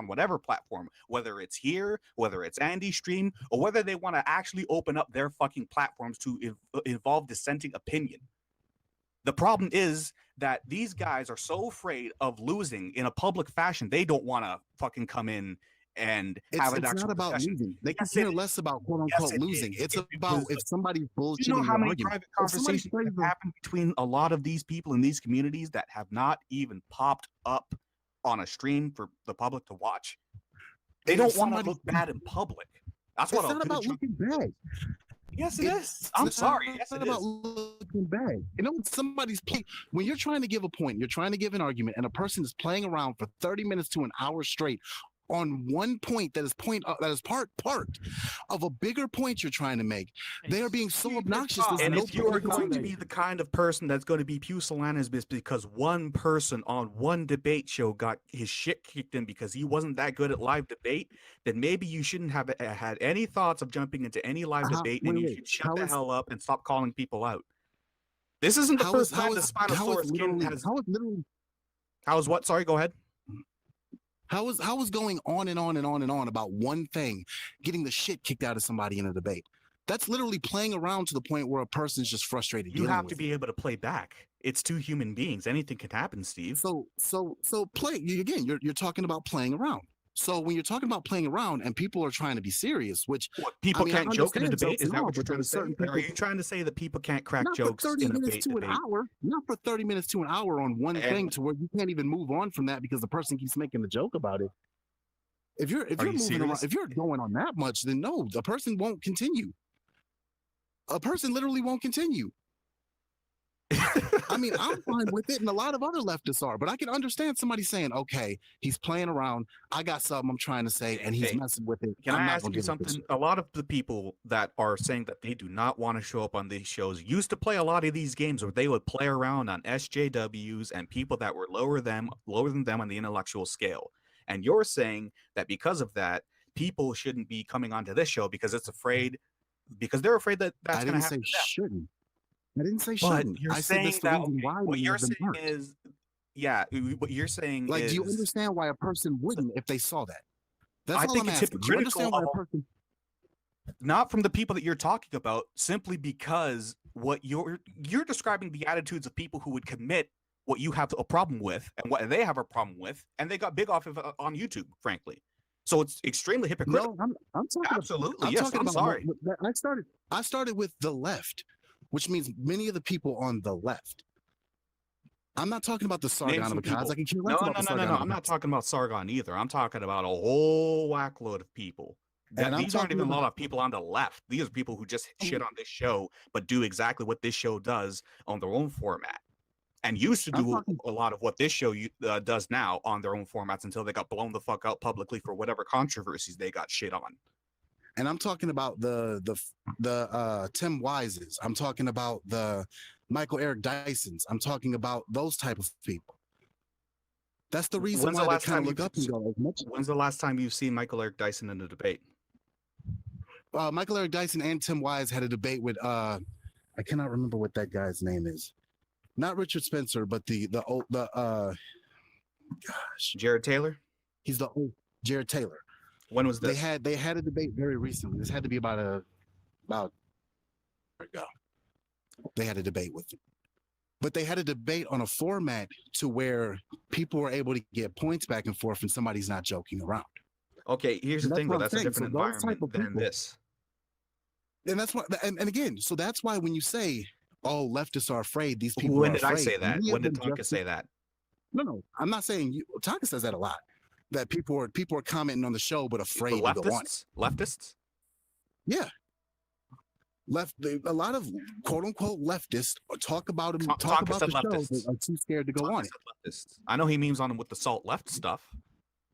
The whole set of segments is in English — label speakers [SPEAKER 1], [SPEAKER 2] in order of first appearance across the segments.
[SPEAKER 1] on whatever platform, whether it's here, whether it's Andy's stream, or whether they want to actually open up their fucking platforms to involve dissenting opinion. The problem is that these guys are so afraid of losing in a public fashion, they don't want to fucking come in and have an actual discussion. It's not about
[SPEAKER 2] losing. They can care less about quote unquote losing. It's about if somebody's bullshitting.
[SPEAKER 1] You know how many
[SPEAKER 2] argument.
[SPEAKER 1] private conversations have happened between a lot of these people in these communities that have not even popped up on a stream for the public to watch? They don't want to look bad in public. That's what
[SPEAKER 2] it's not about looking bad.
[SPEAKER 1] Yes, it is. I'm sorry. Yes, it is.
[SPEAKER 2] About looking bad. You know, somebody's playing. When you're trying to give a point, you're trying to give an argument, and a person is playing around for 30 minutes to an hour straight on one point that is part of a bigger point you're trying to make. They are being so obnoxious.
[SPEAKER 1] And if you are going to be the kind of person that's going to be pusillanimous because one person on one debate show got his shit kicked in because he wasn't that good at live debate, then maybe you shouldn't have had any thoughts of jumping into any live debate, and you should shut the hell up and stop calling people out. This isn't the first time the Spinosaurus skin has... How is what? Sorry, go ahead.
[SPEAKER 2] How is going on and on and on and on about one thing, getting the shit kicked out of somebody in a debate? That's literally playing around to the point where a person's just frustrated.
[SPEAKER 1] You have to be able to play back. It's two human beings. Anything can happen, Steve.
[SPEAKER 2] So play again. You're talking about playing around. So when you're talking about playing around and people are trying to be serious, which
[SPEAKER 1] people can't joke in a debate, is that what you're trying to say? Are you trying to say that people can't crack jokes in a debate?
[SPEAKER 2] Not for 30 minutes to an hour on one thing to where you can't even move on from that because the person keeps making the joke about it. If you're moving around, if you're going on that much, then no, the person won't continue. A person literally won't continue. I mean, I'm fine with it, and a lot of other leftists are, but I can understand somebody saying, okay, he's playing around, I got something I'm trying to say, and he's messing with it.
[SPEAKER 1] Can I ask you something? A lot of the people that are saying that they do not want to show up on these shows used to play a lot of these games where they would play around on SJWs and people that were lower than them on the intellectual scale. And you're saying that because of that, people shouldn't be coming onto this show because they're afraid that that's going to happen.
[SPEAKER 2] I didn't say shouldn't.
[SPEAKER 1] You're saying that what you're saying is, what you're saying is,
[SPEAKER 2] do you understand why a person wouldn't if they saw that? That's all
[SPEAKER 1] think
[SPEAKER 2] I'm
[SPEAKER 1] it's
[SPEAKER 2] asking. Do you understand why a person?
[SPEAKER 1] Not from the people that you're talking about, simply because what you're describing the attitudes of people who would commit what you have a problem with and what they have a problem with, and they got big off of on YouTube, frankly. So it's extremely hypocritical.
[SPEAKER 2] No, I'm talking
[SPEAKER 1] absolutely. Yes, I'm sorry.
[SPEAKER 2] I started with the left, which means many of the people on the left. I'm not talking about the Sargon of Akkad.
[SPEAKER 1] No. I'm not talking about Sargon either. I'm talking about a whole whackload of people. These aren't even a lot of people on the left. These are people who just shit on this show, but do exactly what this show does on their own format. And used to do a lot of what this show does now on their own formats until they got blown the fuck out publicly for whatever controversies they got shit on.
[SPEAKER 2] And I'm talking about the Tim Wises. I'm talking about the Michael Eric Dysons. I'm talking about those type of people. That's the reason why they kind of look up and go as much.
[SPEAKER 1] When's the last time you've seen Michael Eric Dyson in a debate?
[SPEAKER 2] Michael Eric Dyson and Tim Wise had a debate with I cannot remember what that guy's name is. Not Richard Spencer, but
[SPEAKER 1] Jared Taylor.
[SPEAKER 2] He's the old Jared Taylor.
[SPEAKER 1] When was this?
[SPEAKER 2] They had a debate very recently. This had to be about a year ago. They had a debate with him. But they had a debate on a format to where people were able to get points back and forth and somebody's not joking around.
[SPEAKER 1] Okay, here's the thing though, that's a different environment than this.
[SPEAKER 2] And that's why, and again, so that's why when you say, oh, leftists are afraid, these people
[SPEAKER 1] when
[SPEAKER 2] are
[SPEAKER 1] did
[SPEAKER 2] afraid.
[SPEAKER 1] I say that? When did Tonka say that?
[SPEAKER 2] No, I'm not saying you. Tonka says that a lot. That people are commenting on the show but afraid to go on it.
[SPEAKER 1] Leftists?
[SPEAKER 2] Yeah. A lot of quote unquote leftists talk about them, talk about the show, but are too scared to go on it.
[SPEAKER 1] I know he memes on him with the salt left stuff,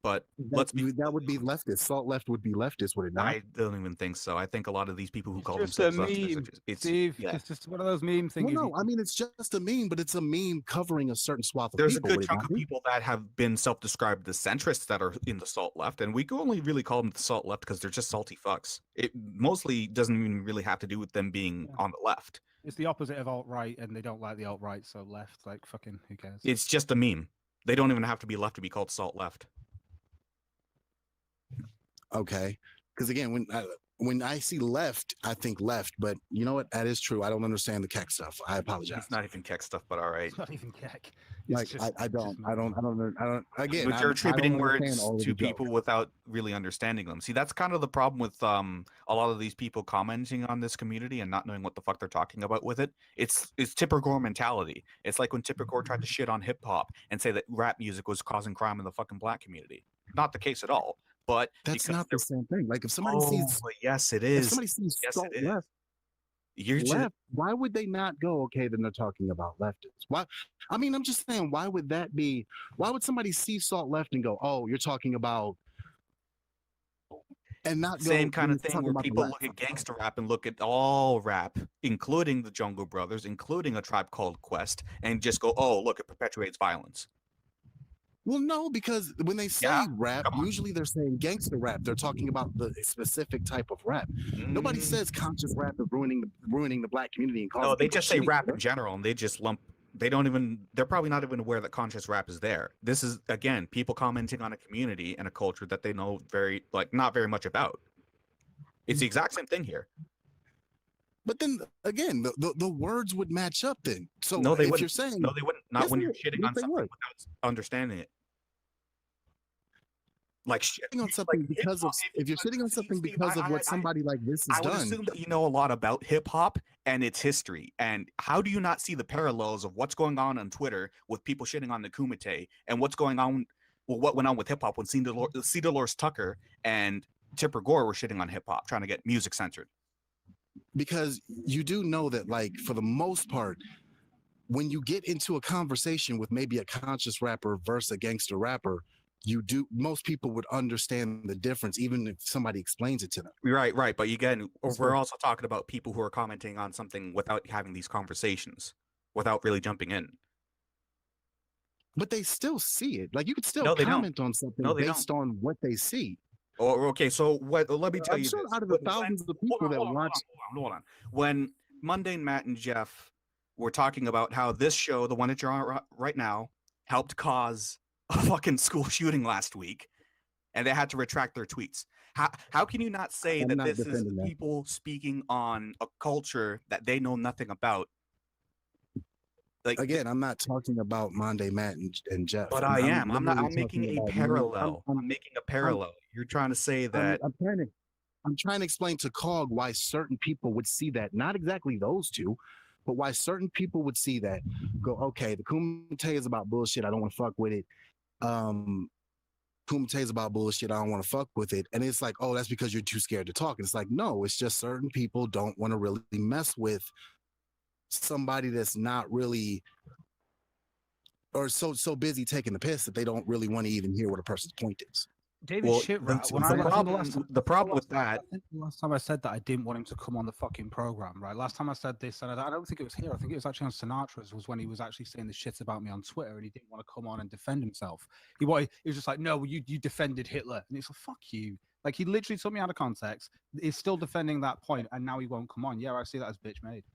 [SPEAKER 1] but
[SPEAKER 2] that would be leftist. Salt left would be leftist, would it not?
[SPEAKER 1] I don't even think so. I think a lot of these people who call
[SPEAKER 3] just
[SPEAKER 1] themselves
[SPEAKER 3] leftists, it's just one of those meme things.
[SPEAKER 2] Well, no, I mean it's just a meme, but it's a meme covering a certain swath of
[SPEAKER 1] There's
[SPEAKER 2] people.
[SPEAKER 1] There's a good chunk of people that have been self-described as centrists that are in the salt left, and we can only really call them the salt left because they're just salty fucks. It mostly doesn't even really have to do with them being on the left.
[SPEAKER 3] It's the opposite of alt-right, and they don't like the alt-right, so left, like fucking who cares?
[SPEAKER 1] It's just a meme. They don't even have to be left to be called salt left.
[SPEAKER 2] Okay, because again, when I see left, I think left. But you know what? That is true. I don't understand the Keck stuff. I apologize.
[SPEAKER 1] It's not even Keck stuff, but all right.
[SPEAKER 3] It's not even Keck.
[SPEAKER 2] Like I don't. Again,
[SPEAKER 1] But you're attributing
[SPEAKER 2] I don't understand
[SPEAKER 1] words
[SPEAKER 2] all of
[SPEAKER 1] to
[SPEAKER 2] the jokes.
[SPEAKER 1] people without really understanding them. See, that's kind of the problem with a lot of these people commenting on this community and not knowing what the fuck they're talking about with it. It's Tipper Gore mentality. It's like when Tipper Gore tried to shit on hip hop and say that rap music was causing crime in the fucking black community. Not the case at all. But
[SPEAKER 2] That's not the same thing. Like if somebody
[SPEAKER 1] oh,
[SPEAKER 2] sees,
[SPEAKER 1] but yes, it
[SPEAKER 2] if
[SPEAKER 1] is.
[SPEAKER 2] somebody sees
[SPEAKER 1] Yes,
[SPEAKER 2] Salt
[SPEAKER 1] it is.
[SPEAKER 2] left,
[SPEAKER 1] You're just
[SPEAKER 2] left, why would they not go? Okay, then they're talking about leftists. Why? I mean, I'm just saying, why would that be? Why would somebody see Salt left and go, oh, you're talking about, and not go,
[SPEAKER 1] same kind of
[SPEAKER 2] "You're
[SPEAKER 1] thing
[SPEAKER 2] talking
[SPEAKER 1] where
[SPEAKER 2] about the
[SPEAKER 1] people
[SPEAKER 2] left."
[SPEAKER 1] look at gangster rap and look at all rap, including the Jungle Brothers, including A Tribe Called Quest, and just go, "Oh, look, it perpetuates violence."
[SPEAKER 2] Well, no, because when they say
[SPEAKER 1] Yeah,
[SPEAKER 2] rap,
[SPEAKER 1] come on.
[SPEAKER 2] usually they're saying gangster rap. They're talking about the specific type of rap. Nobody
[SPEAKER 1] Mm,
[SPEAKER 2] says conscious rap is ruining the black community and causing
[SPEAKER 1] no, they
[SPEAKER 2] people
[SPEAKER 1] just say
[SPEAKER 2] shitty.
[SPEAKER 1] rap in general, and they just lump. They don't even. They're probably not even aware that conscious rap is there. This is again people commenting on a community and a culture that they know not very much about. It's the exact same thing here.
[SPEAKER 2] But then again, the words would match up then. So
[SPEAKER 1] No, they
[SPEAKER 2] if
[SPEAKER 1] wouldn't.
[SPEAKER 2] you're saying
[SPEAKER 1] No, they wouldn't. Not
[SPEAKER 2] yes,
[SPEAKER 1] when
[SPEAKER 2] they
[SPEAKER 1] you're
[SPEAKER 2] would.
[SPEAKER 1] shitting
[SPEAKER 2] Yes,
[SPEAKER 1] on
[SPEAKER 2] they
[SPEAKER 1] something
[SPEAKER 2] would.
[SPEAKER 1] without understanding it. Like shit.
[SPEAKER 2] Shitting on something because of if you're shitting on something because of what somebody like this has
[SPEAKER 1] I would
[SPEAKER 2] done.
[SPEAKER 1] assume that you know a lot about hip hop and its history. And how do you not see the parallels of what's going on Twitter with people shitting on the Kumite and what's going on? Well, what went on with hip hop when C. Dolores Tucker and Tipper Gore were shitting on hip hop, trying to get music censored.
[SPEAKER 2] Because you do know that, like, for the most part, when you get into a conversation with maybe a conscious rapper versus a gangster rapper, most people would understand the difference, even if somebody explains it to them.
[SPEAKER 1] Right. But again, we're also talking about people who are commenting on something without having these conversations, without really jumping in.
[SPEAKER 2] But they still see it. Like you could still
[SPEAKER 1] No, they don't.
[SPEAKER 2] comment on something
[SPEAKER 1] No, they
[SPEAKER 2] based on what they see.
[SPEAKER 1] Or okay, so what? Let me tell
[SPEAKER 2] I'm
[SPEAKER 1] you
[SPEAKER 2] sure
[SPEAKER 1] this.
[SPEAKER 2] out of the thousands of people that watch,
[SPEAKER 1] Hold on. When Mundane Matt and Jeff were talking about how this show, the one that you're on right now, helped cause a fucking school shooting last week, and they had to retract their tweets. How can you not say
[SPEAKER 2] I'm
[SPEAKER 1] that
[SPEAKER 2] not
[SPEAKER 1] this is
[SPEAKER 2] defending that.
[SPEAKER 1] people speaking on a culture that they know nothing about? Like
[SPEAKER 2] Again, I'm not talking about Monday Matt and Jeff.
[SPEAKER 1] but I am. I'm
[SPEAKER 2] literally
[SPEAKER 1] making
[SPEAKER 2] talking
[SPEAKER 1] a
[SPEAKER 2] about me.
[SPEAKER 1] parallel. I'm making a parallel. You're trying to say that
[SPEAKER 2] I'm trying to explain to Cog why certain people would see that, not exactly those two, but why certain people would see that, go, okay, the Kumite is about bullshit. I don't want to fuck with it. Kumite is about bullshit. I don't want to fuck with it. And it's like, oh, that's because you're too scared to talk. And it's like, no, it's just certain people don't want to really mess with somebody that's not really, or so busy taking the piss that they don't really want to even hear what a person's point is.
[SPEAKER 3] David
[SPEAKER 1] well,
[SPEAKER 3] shit
[SPEAKER 1] the,
[SPEAKER 3] rat. When
[SPEAKER 1] the
[SPEAKER 3] I
[SPEAKER 1] problem, the problem with that,
[SPEAKER 3] I think the last time I said that I didn't want him to come on the fucking program, right? Last time I said this, and I don't think it was here. I think it was actually on Sinatra's. Was when he was actually saying the shit about me on Twitter, and he didn't want to come on and defend himself. He was just like, no, you defended Hitler, and it's like, fuck you. Like he literally took me out of context. He's still defending that point, and now he won't come on. Yeah, I see that as bitch made.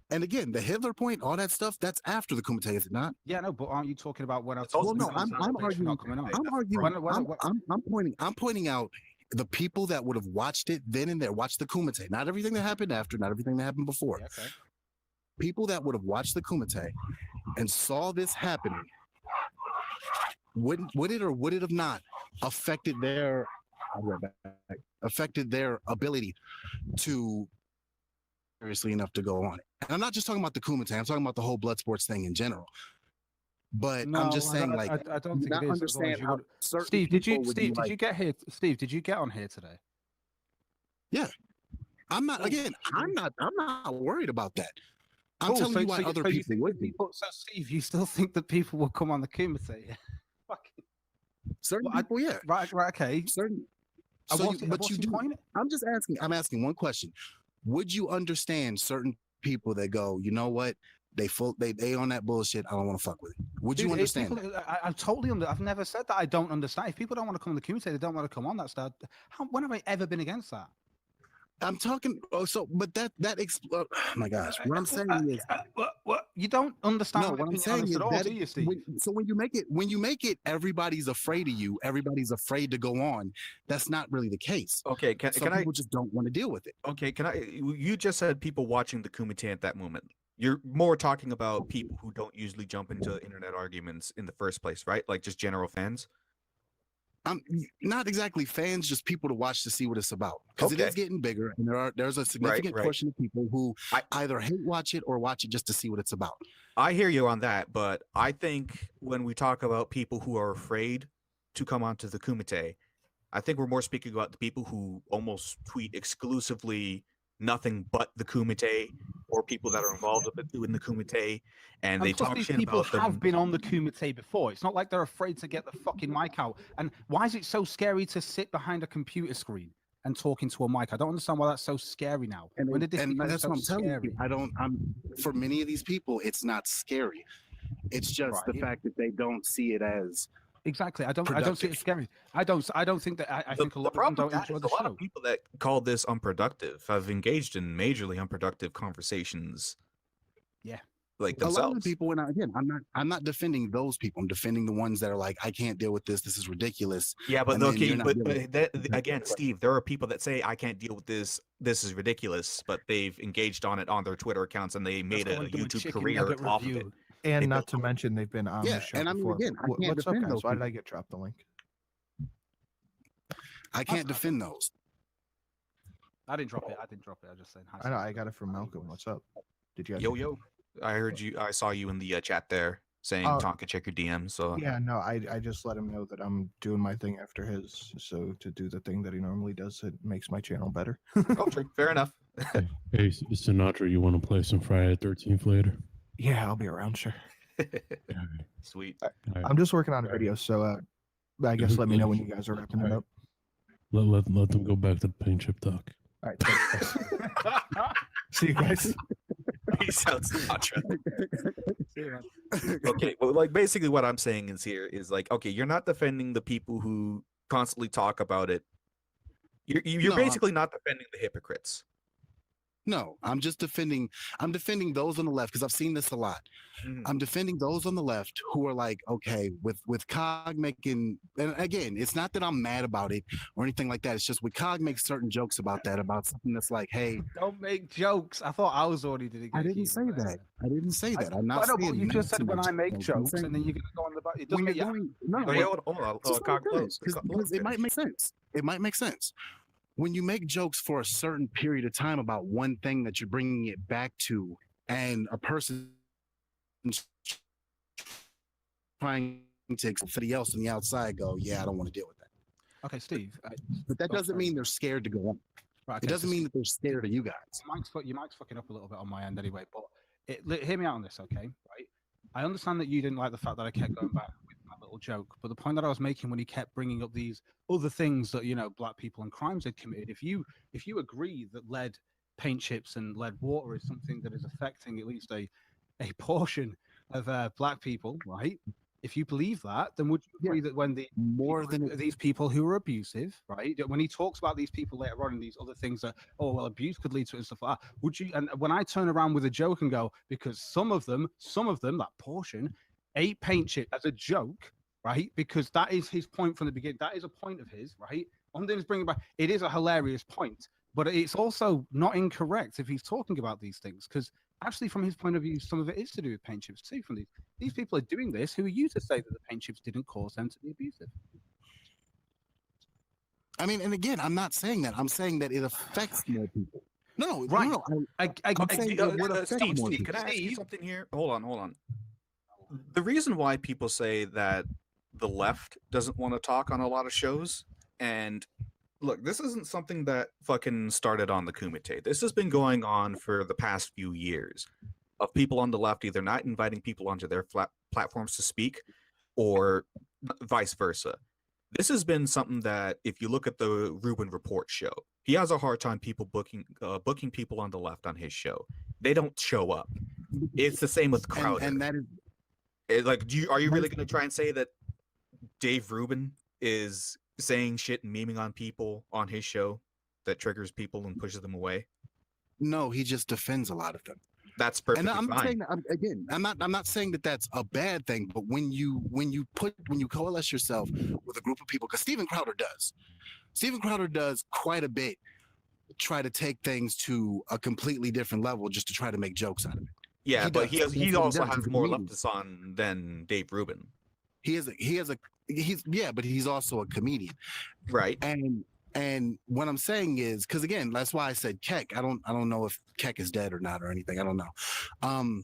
[SPEAKER 2] And again, the Hitler point, all that stuff, that's after the Kumite, is it not?
[SPEAKER 3] Yeah, no, but aren't you talking about when I was
[SPEAKER 2] Well, no, I'm arguing.
[SPEAKER 3] not coming on?
[SPEAKER 2] I'm arguing. I'm pointing out the people that would have watched it then and there, watched the Kumite, not everything that happened after, not everything that happened before.
[SPEAKER 3] Yeah, okay.
[SPEAKER 2] People that would have watched the Kumite and saw this happening, would it or would it have not affected their ability to seriously enough to go on it? And I'm not just talking about the Kumite, I'm talking about the whole blood sports thing in general. But no, I'm just saying, I
[SPEAKER 3] don't think it is.
[SPEAKER 2] Understand how
[SPEAKER 3] Steve, did you get here? Steve, did you get on here today?
[SPEAKER 2] Yeah. I'm not worried about that. I'm telling you why other people would be.
[SPEAKER 3] So Steve, you still think that people will come on the Kumite?
[SPEAKER 2] Certain people, yeah.
[SPEAKER 3] Right, okay.
[SPEAKER 2] Certain. I'm asking one question. Would you understand certain people that go, you know what? They on that bullshit. I don't want to fuck with it. Would you understand?
[SPEAKER 3] I totally I've never said that I don't understand. If people don't want to come on the Kumite, they don't want to come on that stuff. When have I ever been against that?
[SPEAKER 2] I'm talking. Oh, so but oh my gosh, what I'm saying is
[SPEAKER 3] what? You don't understand
[SPEAKER 2] no.
[SPEAKER 3] my
[SPEAKER 2] What I'm
[SPEAKER 3] opinion on
[SPEAKER 2] saying
[SPEAKER 3] this
[SPEAKER 2] is
[SPEAKER 3] at all,
[SPEAKER 2] that
[SPEAKER 3] do you, Steve?
[SPEAKER 2] when you make it, everybody's afraid of you. Everybody's afraid to go on. That's not really the case.
[SPEAKER 1] Okay,
[SPEAKER 2] Some people just don't want to deal with it.
[SPEAKER 1] okay, can I? You just said people watching the Kumite at that moment. You're more talking about people who don't usually jump into internet arguments in the first place, right? Like just general fans.
[SPEAKER 2] I'm not exactly fans, just people to watch to see what it's about because it
[SPEAKER 1] Okay.
[SPEAKER 2] is getting bigger, and there's a significant
[SPEAKER 1] right.
[SPEAKER 2] portion of people who
[SPEAKER 1] I
[SPEAKER 2] either hate watch it or watch it just to see what it's about.
[SPEAKER 1] I hear you on that, but I think when we talk about people who are afraid to come onto the Kumite, I think we're more speaking about the people who almost tweet exclusively nothing but the Kumite, or people that are involved with it in the Kumite, and
[SPEAKER 3] And
[SPEAKER 1] they
[SPEAKER 3] plus,
[SPEAKER 1] talk
[SPEAKER 3] these
[SPEAKER 1] shit
[SPEAKER 3] people
[SPEAKER 1] about
[SPEAKER 3] have
[SPEAKER 1] them.
[SPEAKER 3] been on the Kumite before. It's not like they're afraid to get the fucking mic out. And why is it so scary to sit behind a computer screen and talk into a mic? I don't understand why that's so scary now.
[SPEAKER 2] And
[SPEAKER 3] When did this become
[SPEAKER 2] that's
[SPEAKER 3] so
[SPEAKER 2] what I'm telling
[SPEAKER 3] scary?
[SPEAKER 2] you. I'm for many of these people, it's not scary. It's just the
[SPEAKER 3] Right.
[SPEAKER 2] fact that they don't see it as
[SPEAKER 3] Exactly. I don't see it
[SPEAKER 2] productive.
[SPEAKER 3] as scary. I don't think that. I think a
[SPEAKER 1] The
[SPEAKER 3] lot of them
[SPEAKER 1] problem
[SPEAKER 3] don't
[SPEAKER 1] with that
[SPEAKER 3] enjoy
[SPEAKER 1] is
[SPEAKER 3] the
[SPEAKER 1] a lot
[SPEAKER 3] show.
[SPEAKER 1] of people that call this unproductive have engaged in majorly unproductive conversations.
[SPEAKER 3] Yeah.
[SPEAKER 1] Like
[SPEAKER 2] a lot of
[SPEAKER 1] themselves.
[SPEAKER 2] the people. And again, I'm not defending those people. I'm defending the ones that are like, I can't deal with this. This is ridiculous.
[SPEAKER 1] Yeah, but
[SPEAKER 2] And then
[SPEAKER 1] okay,
[SPEAKER 2] you're not
[SPEAKER 1] but
[SPEAKER 2] dealing
[SPEAKER 1] that,
[SPEAKER 2] with
[SPEAKER 1] again,
[SPEAKER 2] it.
[SPEAKER 1] Steve, there are people that say I can't deal with this. This is ridiculous, but they've engaged on it on their Twitter accounts and they made a YouTube career off of it.
[SPEAKER 4] And
[SPEAKER 1] They
[SPEAKER 4] not
[SPEAKER 1] built-
[SPEAKER 4] to mention they've been on
[SPEAKER 2] Yeah,
[SPEAKER 4] the show
[SPEAKER 2] and I mean,
[SPEAKER 4] before.
[SPEAKER 2] again, I can't
[SPEAKER 4] What's up,
[SPEAKER 2] defend
[SPEAKER 4] guys?
[SPEAKER 2] those
[SPEAKER 4] Why did
[SPEAKER 2] people.
[SPEAKER 4] I get dropped the link?
[SPEAKER 2] I can't defend those.
[SPEAKER 3] I didn't drop it. I just saying hi.
[SPEAKER 4] I know I got it from Malcolm. What's up? Did you guys?
[SPEAKER 1] Yo, I heard you. I saw you in the chat there saying Tonka check your DM. So
[SPEAKER 4] Yeah, no, I just let him know that I'm doing my thing after his. So to do the thing that he normally does, it makes my channel better.
[SPEAKER 1] okay, fair enough.
[SPEAKER 5] Hey, Sinatra, you want to play some Friday the 13th later?
[SPEAKER 4] Yeah, I'll be around, sure.
[SPEAKER 1] Sweet.
[SPEAKER 4] I'm just working on a video, so I guess let me know when you guys are wrapping it up.
[SPEAKER 5] Let them go back to the paint chip talk.
[SPEAKER 4] All right, thanks. See you guys.
[SPEAKER 1] Peace out, Sinatra. Okay, well, like basically what I'm saying is here is like, okay, you're not defending the people who constantly talk about it. You're
[SPEAKER 2] No,
[SPEAKER 1] basically not defending the hypocrites.
[SPEAKER 2] No, I'm just defending. I'm defending those on the left because I've seen this a lot.
[SPEAKER 1] Mhm.
[SPEAKER 2] I'm defending those on the left who are like, okay, with Cog making, and again, it's not that I'm mad about it or anything like that. It's just with Cog makes certain jokes about that, about something that's like, hey,
[SPEAKER 3] Don't make jokes. I thought I was already did it.
[SPEAKER 2] I didn't say that. I didn't say that. I'm not
[SPEAKER 3] I know,
[SPEAKER 2] saying
[SPEAKER 3] but you just
[SPEAKER 2] not
[SPEAKER 3] said
[SPEAKER 2] to
[SPEAKER 3] when I make
[SPEAKER 2] I'm
[SPEAKER 3] jokes,
[SPEAKER 2] saying
[SPEAKER 3] and then you're gonna go on the back. It
[SPEAKER 2] when
[SPEAKER 3] doesn't
[SPEAKER 2] you're
[SPEAKER 3] make
[SPEAKER 2] doing, no,
[SPEAKER 1] Wait, hold on.
[SPEAKER 2] just
[SPEAKER 1] Cock,
[SPEAKER 2] let me finish, because it might make sense. It might make sense. When you make jokes for a certain period of time about one thing that you're bringing it back to, and a person trying to somebody else on the outside go, yeah, I don't want to deal with that.
[SPEAKER 3] Okay, Steve.
[SPEAKER 2] But that doesn't mean they're scared to go on.
[SPEAKER 3] Right,
[SPEAKER 2] It doesn't mean that they're scared of you guys.
[SPEAKER 3] Your mic's fucking up a little bit on my end anyway. But hear me out on this, okay? Right. I understand that you didn't like the fact that I kept going back with my little joke, but the point that I was making when he kept bringing up these other things that black people and crimes had committed, if you agree that lead paint chips and lead water is something that is affecting at least a portion of black people, right? If you believe that, then would you agree that when these people who are abusive, right? When he talks about these people later on and these other things that, oh well, abuse could lead to it and stuff like that, would you? And when I turn around with a joke and go, because some of them, that portion, ate paint chip as a joke, right? Because that is his point from the beginning. That is a point of his, right? I'm going to bring it back. It is a hilarious point, but it's also not incorrect if he's talking about these things, because actually, from his point of view, some of it is to do with paint chips too. From these people are doing this. Who are you to say that the paint chips didn't cause them to be abusive?
[SPEAKER 2] I mean, and again, I'm not saying that. I'm saying that it affects more people. No,
[SPEAKER 3] Right.
[SPEAKER 2] No,
[SPEAKER 3] I'm
[SPEAKER 2] saying it would affect
[SPEAKER 1] Steve,
[SPEAKER 2] more
[SPEAKER 1] can
[SPEAKER 2] people.
[SPEAKER 1] I ask you something here? Hold on. The reason why people say that the left doesn't want to talk on a lot of shows, and look, this isn't something that fucking started on the Kumite. This has been going on for the past few years of people on the left either not inviting people onto their platforms to speak or vice versa. This has been something that, if you look at the Rubin Report show, he has a hard time booking people on the left on his show. They don't show up. It's the same with Crowder.
[SPEAKER 2] And that is
[SPEAKER 1] are you really going to try and say that Dave Rubin is saying shit and memeing on people on his show that triggers people and pushes them away?
[SPEAKER 2] No, he just defends a lot of them.
[SPEAKER 1] That's
[SPEAKER 2] And
[SPEAKER 1] perfectly
[SPEAKER 2] I'm not
[SPEAKER 1] fine.
[SPEAKER 2] saying that, I'm not saying that that's a bad thing, but when you coalesce yourself with a group of people, because Steven Crowder does quite a bit, try to take things to a completely different level just to try to make jokes out of it.
[SPEAKER 1] Yeah,
[SPEAKER 2] He
[SPEAKER 1] but
[SPEAKER 2] does. That's
[SPEAKER 1] he
[SPEAKER 2] what
[SPEAKER 1] also
[SPEAKER 2] does.
[SPEAKER 1] has
[SPEAKER 2] He's a
[SPEAKER 1] more
[SPEAKER 2] comedian.
[SPEAKER 1] leftists on than Dave Rubin.
[SPEAKER 2] But he's also a comedian.
[SPEAKER 1] Right.
[SPEAKER 2] And what I'm saying is, because again, that's why I said Keck. I don't know if Keck is dead or not or anything. I don't know.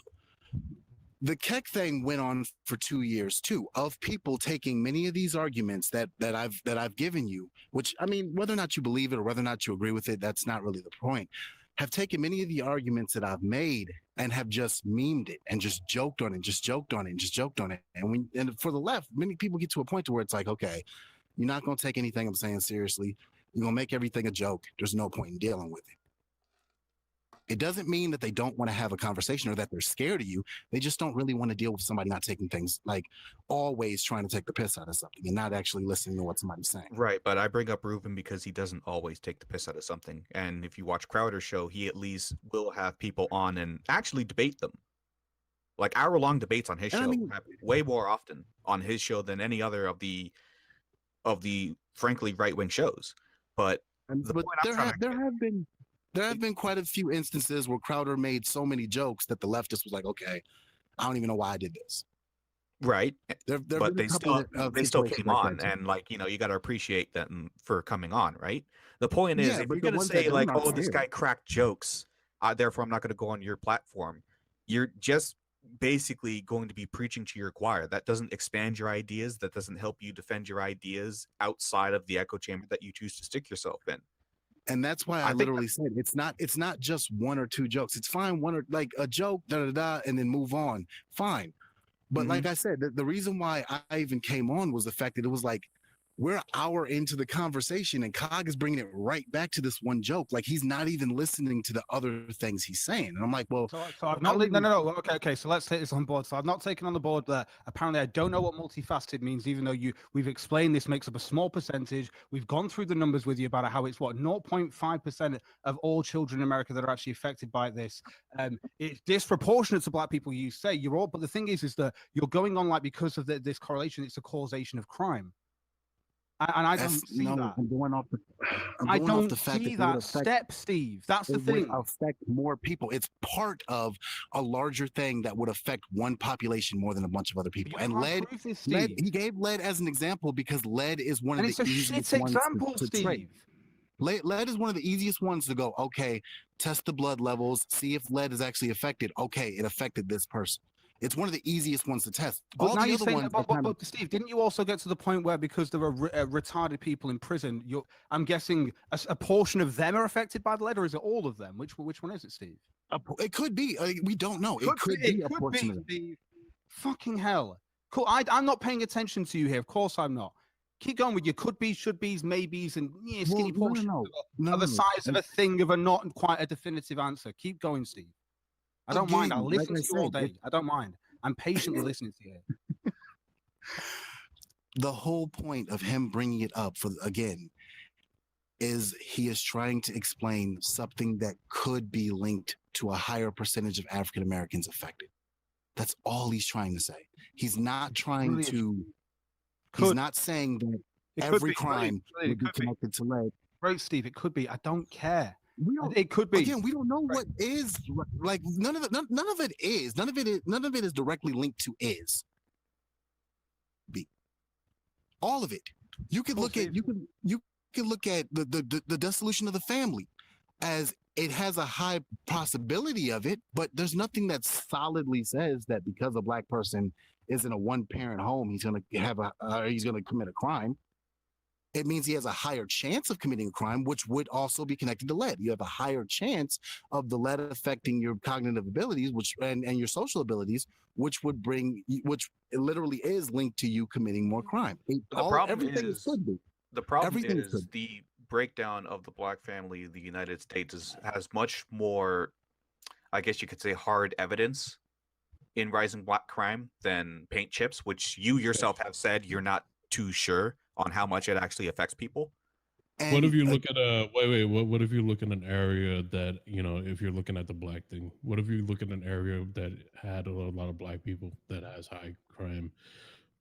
[SPEAKER 2] The Keck thing went on for 2 years too, of people taking many of these arguments that I've given you, which, I mean, whether or not you believe it or whether or not you agree with it, that's not really the point. Have taken many of the arguments that I've made and have just memed it and just joked on it. And for the left, many people get to a point to where it's like, okay, you're not going to take anything I'm saying seriously. You're going to make everything a joke. There's no point in dealing with it. It doesn't mean that they don't want to have a conversation or that they're scared of you. They just don't really want to deal with somebody not taking things, like always trying to take the piss out of something and not actually listening to what somebody's saying.
[SPEAKER 1] Right, but I bring up Rubin because he doesn't always take the piss out of something. And if you watch Crowder's show, he at least will have people on and actually debate them. Like hour-long debates on his
[SPEAKER 2] And I
[SPEAKER 1] show
[SPEAKER 2] mean-
[SPEAKER 1] happen way more often on his show than any other of the frankly right-wing shows. But the
[SPEAKER 2] But
[SPEAKER 1] point I'm trying to
[SPEAKER 2] there have been quite a few instances where Crowder made so many jokes that the leftist was like, okay, I don't even know why I did this.
[SPEAKER 1] right,
[SPEAKER 2] There've
[SPEAKER 1] but
[SPEAKER 2] been a couple of
[SPEAKER 1] they still
[SPEAKER 2] situations
[SPEAKER 1] came
[SPEAKER 2] like
[SPEAKER 1] on,
[SPEAKER 2] that, too.
[SPEAKER 1] and like you got to appreciate them for coming on, right? The point is,
[SPEAKER 2] Yeah,
[SPEAKER 1] if
[SPEAKER 2] but
[SPEAKER 1] you're
[SPEAKER 2] the
[SPEAKER 1] gonna
[SPEAKER 2] ones
[SPEAKER 1] say
[SPEAKER 2] that
[SPEAKER 1] like,
[SPEAKER 2] don't,
[SPEAKER 1] oh,
[SPEAKER 2] I'm
[SPEAKER 1] this
[SPEAKER 2] scared.
[SPEAKER 1] guy cracked jokes, therefore I'm not going to go on your platform, you're just basically going to be preaching to your choir. That doesn't expand your ideas. That doesn't help you defend your ideas outside of the echo chamber that you choose to stick yourself in.
[SPEAKER 2] And that's why
[SPEAKER 1] I
[SPEAKER 2] I
[SPEAKER 1] think
[SPEAKER 2] literally said it's not just one or two jokes. It's fine, one or like a joke, and then move on. Fine. But like I said, the reason why I even came on was the fact that it was like we're an hour into the conversation and Cog is bringing it right back to this one joke. Like he's not even listening to the other things he's saying. And I'm like, well,
[SPEAKER 3] So I've not no. Okay. So let's take this on board. So I've not taken on the board that apparently I don't know what multifaceted means, even though we've explained this makes up a small percentage. We've gone through the numbers with you about how it's 0.5% of all children in America that are actually affected by this. It's disproportionate to black people. You say you're all, but the thing is that you're going on like because of this correlation, it's a causation of crime. And I don't see that.
[SPEAKER 2] I'm going off
[SPEAKER 3] I
[SPEAKER 2] off
[SPEAKER 3] don't
[SPEAKER 2] the fact
[SPEAKER 3] see
[SPEAKER 2] that it would
[SPEAKER 3] that
[SPEAKER 2] affect
[SPEAKER 3] step, Steve. That's the
[SPEAKER 2] it would
[SPEAKER 3] thing.
[SPEAKER 2] affect more people. It's part of a larger thing that would affect one population more than a bunch of other people.
[SPEAKER 3] You
[SPEAKER 2] And
[SPEAKER 3] can't
[SPEAKER 2] lead,
[SPEAKER 3] prove this,
[SPEAKER 2] lead,
[SPEAKER 3] Steve.
[SPEAKER 2] he gave lead as an example because lead is one
[SPEAKER 3] And
[SPEAKER 2] of
[SPEAKER 3] it's
[SPEAKER 2] the
[SPEAKER 3] a
[SPEAKER 2] easiest
[SPEAKER 3] shit
[SPEAKER 2] ones
[SPEAKER 3] example,
[SPEAKER 2] to
[SPEAKER 3] Steve.
[SPEAKER 2] trade. Lead is one of the easiest ones to go, okay, test the blood levels, see if lead is actually affected. Okay, it affected this person. It's one of the easiest ones to test.
[SPEAKER 3] But
[SPEAKER 2] All
[SPEAKER 3] now
[SPEAKER 2] the
[SPEAKER 3] you're
[SPEAKER 2] other
[SPEAKER 3] saying,
[SPEAKER 2] ones are kind of,
[SPEAKER 3] but Steve, didn't you also get to the point where because there are retarded people in prison, I'm guessing a portion of them are affected by the lead, or is it all of them? Which one is it, Steve?
[SPEAKER 2] it could be. We don't know. It could be a portion of them.
[SPEAKER 3] Steve. Fucking hell. Cool. I'm not paying attention to you here. Of course I'm not. Keep going with your could be, should be's, maybes, and skinny portions of the size of a thing of a not quite a definitive answer. Keep going, Steve. I don't mind. I'll listen to you all day. I don't mind. I'm patiently listening to you.
[SPEAKER 2] The whole point of him bringing it up is he is trying to explain something that could be linked to a higher percentage of African Americans affected. That's all he's trying to say. He's not trying to. He's not saying that every crime would be connected to lead.
[SPEAKER 3] Right, Steve. It could be. I don't care.
[SPEAKER 2] It
[SPEAKER 3] could be.
[SPEAKER 2] Again, we don't know what is like. None of it is. None of it is directly linked to is. All of it. You could look at the dissolution of the family as it has a high possibility of it, but there's nothing that solidly says that because a black person is in a one-parent home, he's going to commit a crime. It means he has a higher chance of committing a crime, which would also be connected to lead. You have a higher chance of the lead affecting your cognitive abilities, and your social abilities, which literally is linked to you committing more crime.
[SPEAKER 1] The problem is the breakdown of the black family in the United States has much more, I guess you could say, hard evidence in rising black crime than paint chips, which you yourself have said you're not too sure on how much it actually affects people.
[SPEAKER 2] And
[SPEAKER 5] What if you look at a wait? What if you look at an area that if you're looking at the black thing? What if you look at an area that had a lot of black people that has high crime,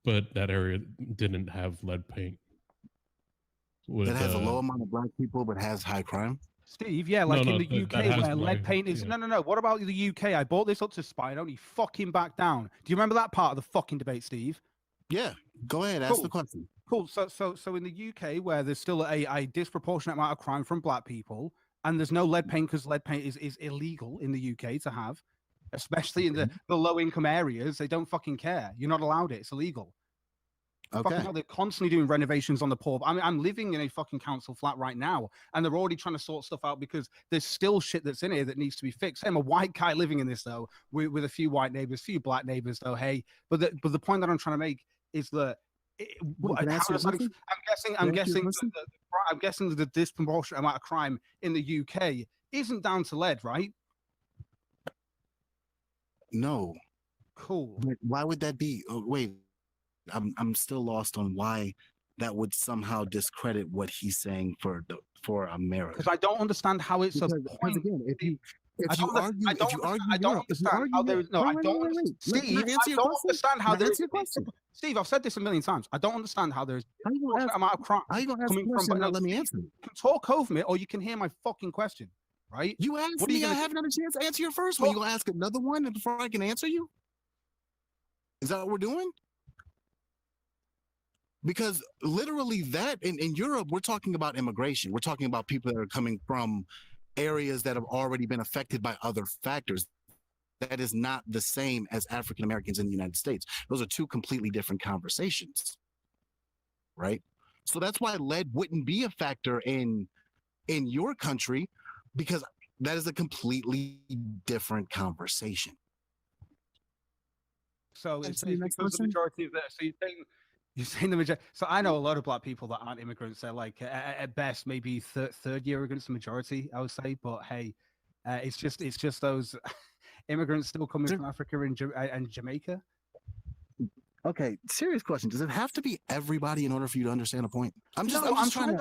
[SPEAKER 5] but that area didn't have lead paint?
[SPEAKER 2] that
[SPEAKER 5] Would
[SPEAKER 2] has a low amount of black people but has high crime?
[SPEAKER 3] Steve, yeah,
[SPEAKER 5] no
[SPEAKER 3] like in
[SPEAKER 5] no
[SPEAKER 3] the
[SPEAKER 5] that
[SPEAKER 3] UK
[SPEAKER 5] has
[SPEAKER 3] where lead
[SPEAKER 5] black
[SPEAKER 3] paint is
[SPEAKER 5] yeah.
[SPEAKER 3] no. What about the UK? I brought this up to Spine, only fucking back down. Do you remember that part of the fucking debate, Steve?
[SPEAKER 2] Yeah, go ahead, ask
[SPEAKER 3] Cool.
[SPEAKER 2] the question.
[SPEAKER 3] Cool. So in the UK where there's still a disproportionate amount of crime from black people, and there's no lead paint because lead paint is illegal in the UK to have, especially in the low income areas. They don't fucking care. You're not allowed it. It's illegal.
[SPEAKER 2] Okay.
[SPEAKER 3] Fucking hell, they're constantly doing renovations on the poor. I mean, I'm living in a fucking council flat right now, and they're already trying to sort stuff out because there's still shit that's in here that needs to be fixed. Hey, I'm a white guy living in this though, with a few white neighbors, few black neighbors though. Hey, but the point that I'm trying to make is that
[SPEAKER 2] Can I ask you a question?
[SPEAKER 3] I'm
[SPEAKER 2] Can I ask you a
[SPEAKER 3] guessing
[SPEAKER 2] question?
[SPEAKER 3] I'm guessing that the disproportionate amount of crime in the UK isn't down to lead, right?
[SPEAKER 2] No.
[SPEAKER 3] Cool.
[SPEAKER 2] But why would that be? Oh, wait, I'm still lost on why that would somehow discredit what he's saying for America.
[SPEAKER 3] Because I don't understand how it's
[SPEAKER 2] Because
[SPEAKER 3] a point.
[SPEAKER 2] again, if you
[SPEAKER 3] I don't understand how there is no. I don't understand. Steve, I don't understand how there is. Steve, I've said this a million times. I don't understand how there is an amount of crime
[SPEAKER 2] How you gonna ask a
[SPEAKER 3] coming
[SPEAKER 2] question
[SPEAKER 3] from.
[SPEAKER 2] and not let me answer it?
[SPEAKER 3] You can talk over me, or you can hear my fucking question. Right?
[SPEAKER 2] You asked
[SPEAKER 3] What are you
[SPEAKER 2] me, I
[SPEAKER 3] gonna
[SPEAKER 2] haven't had a chance to answer your first one. You gonna ask another one before I can answer you? Is that what we're doing? Because literally that in Europe, we're talking about immigration. We're talking about people that are coming from areas that have already been affected by other factors. That is not the same as African Americans in the United States. Those are two completely different conversations, right? So that's why lead wouldn't be a factor in your country, because that is a completely different conversation.
[SPEAKER 3] So it's
[SPEAKER 2] the next
[SPEAKER 3] because the
[SPEAKER 2] question?
[SPEAKER 3] majority of that. So you're saying the majority. So I know a lot of black people that aren't immigrants. They're like at best maybe third year immigrants, the majority, I would say. But hey, it's just those immigrants still coming from Africa and Jamaica.
[SPEAKER 2] Okay, serious question. Does it have to be everybody in order for you to understand a point? I'm
[SPEAKER 3] No,
[SPEAKER 2] trying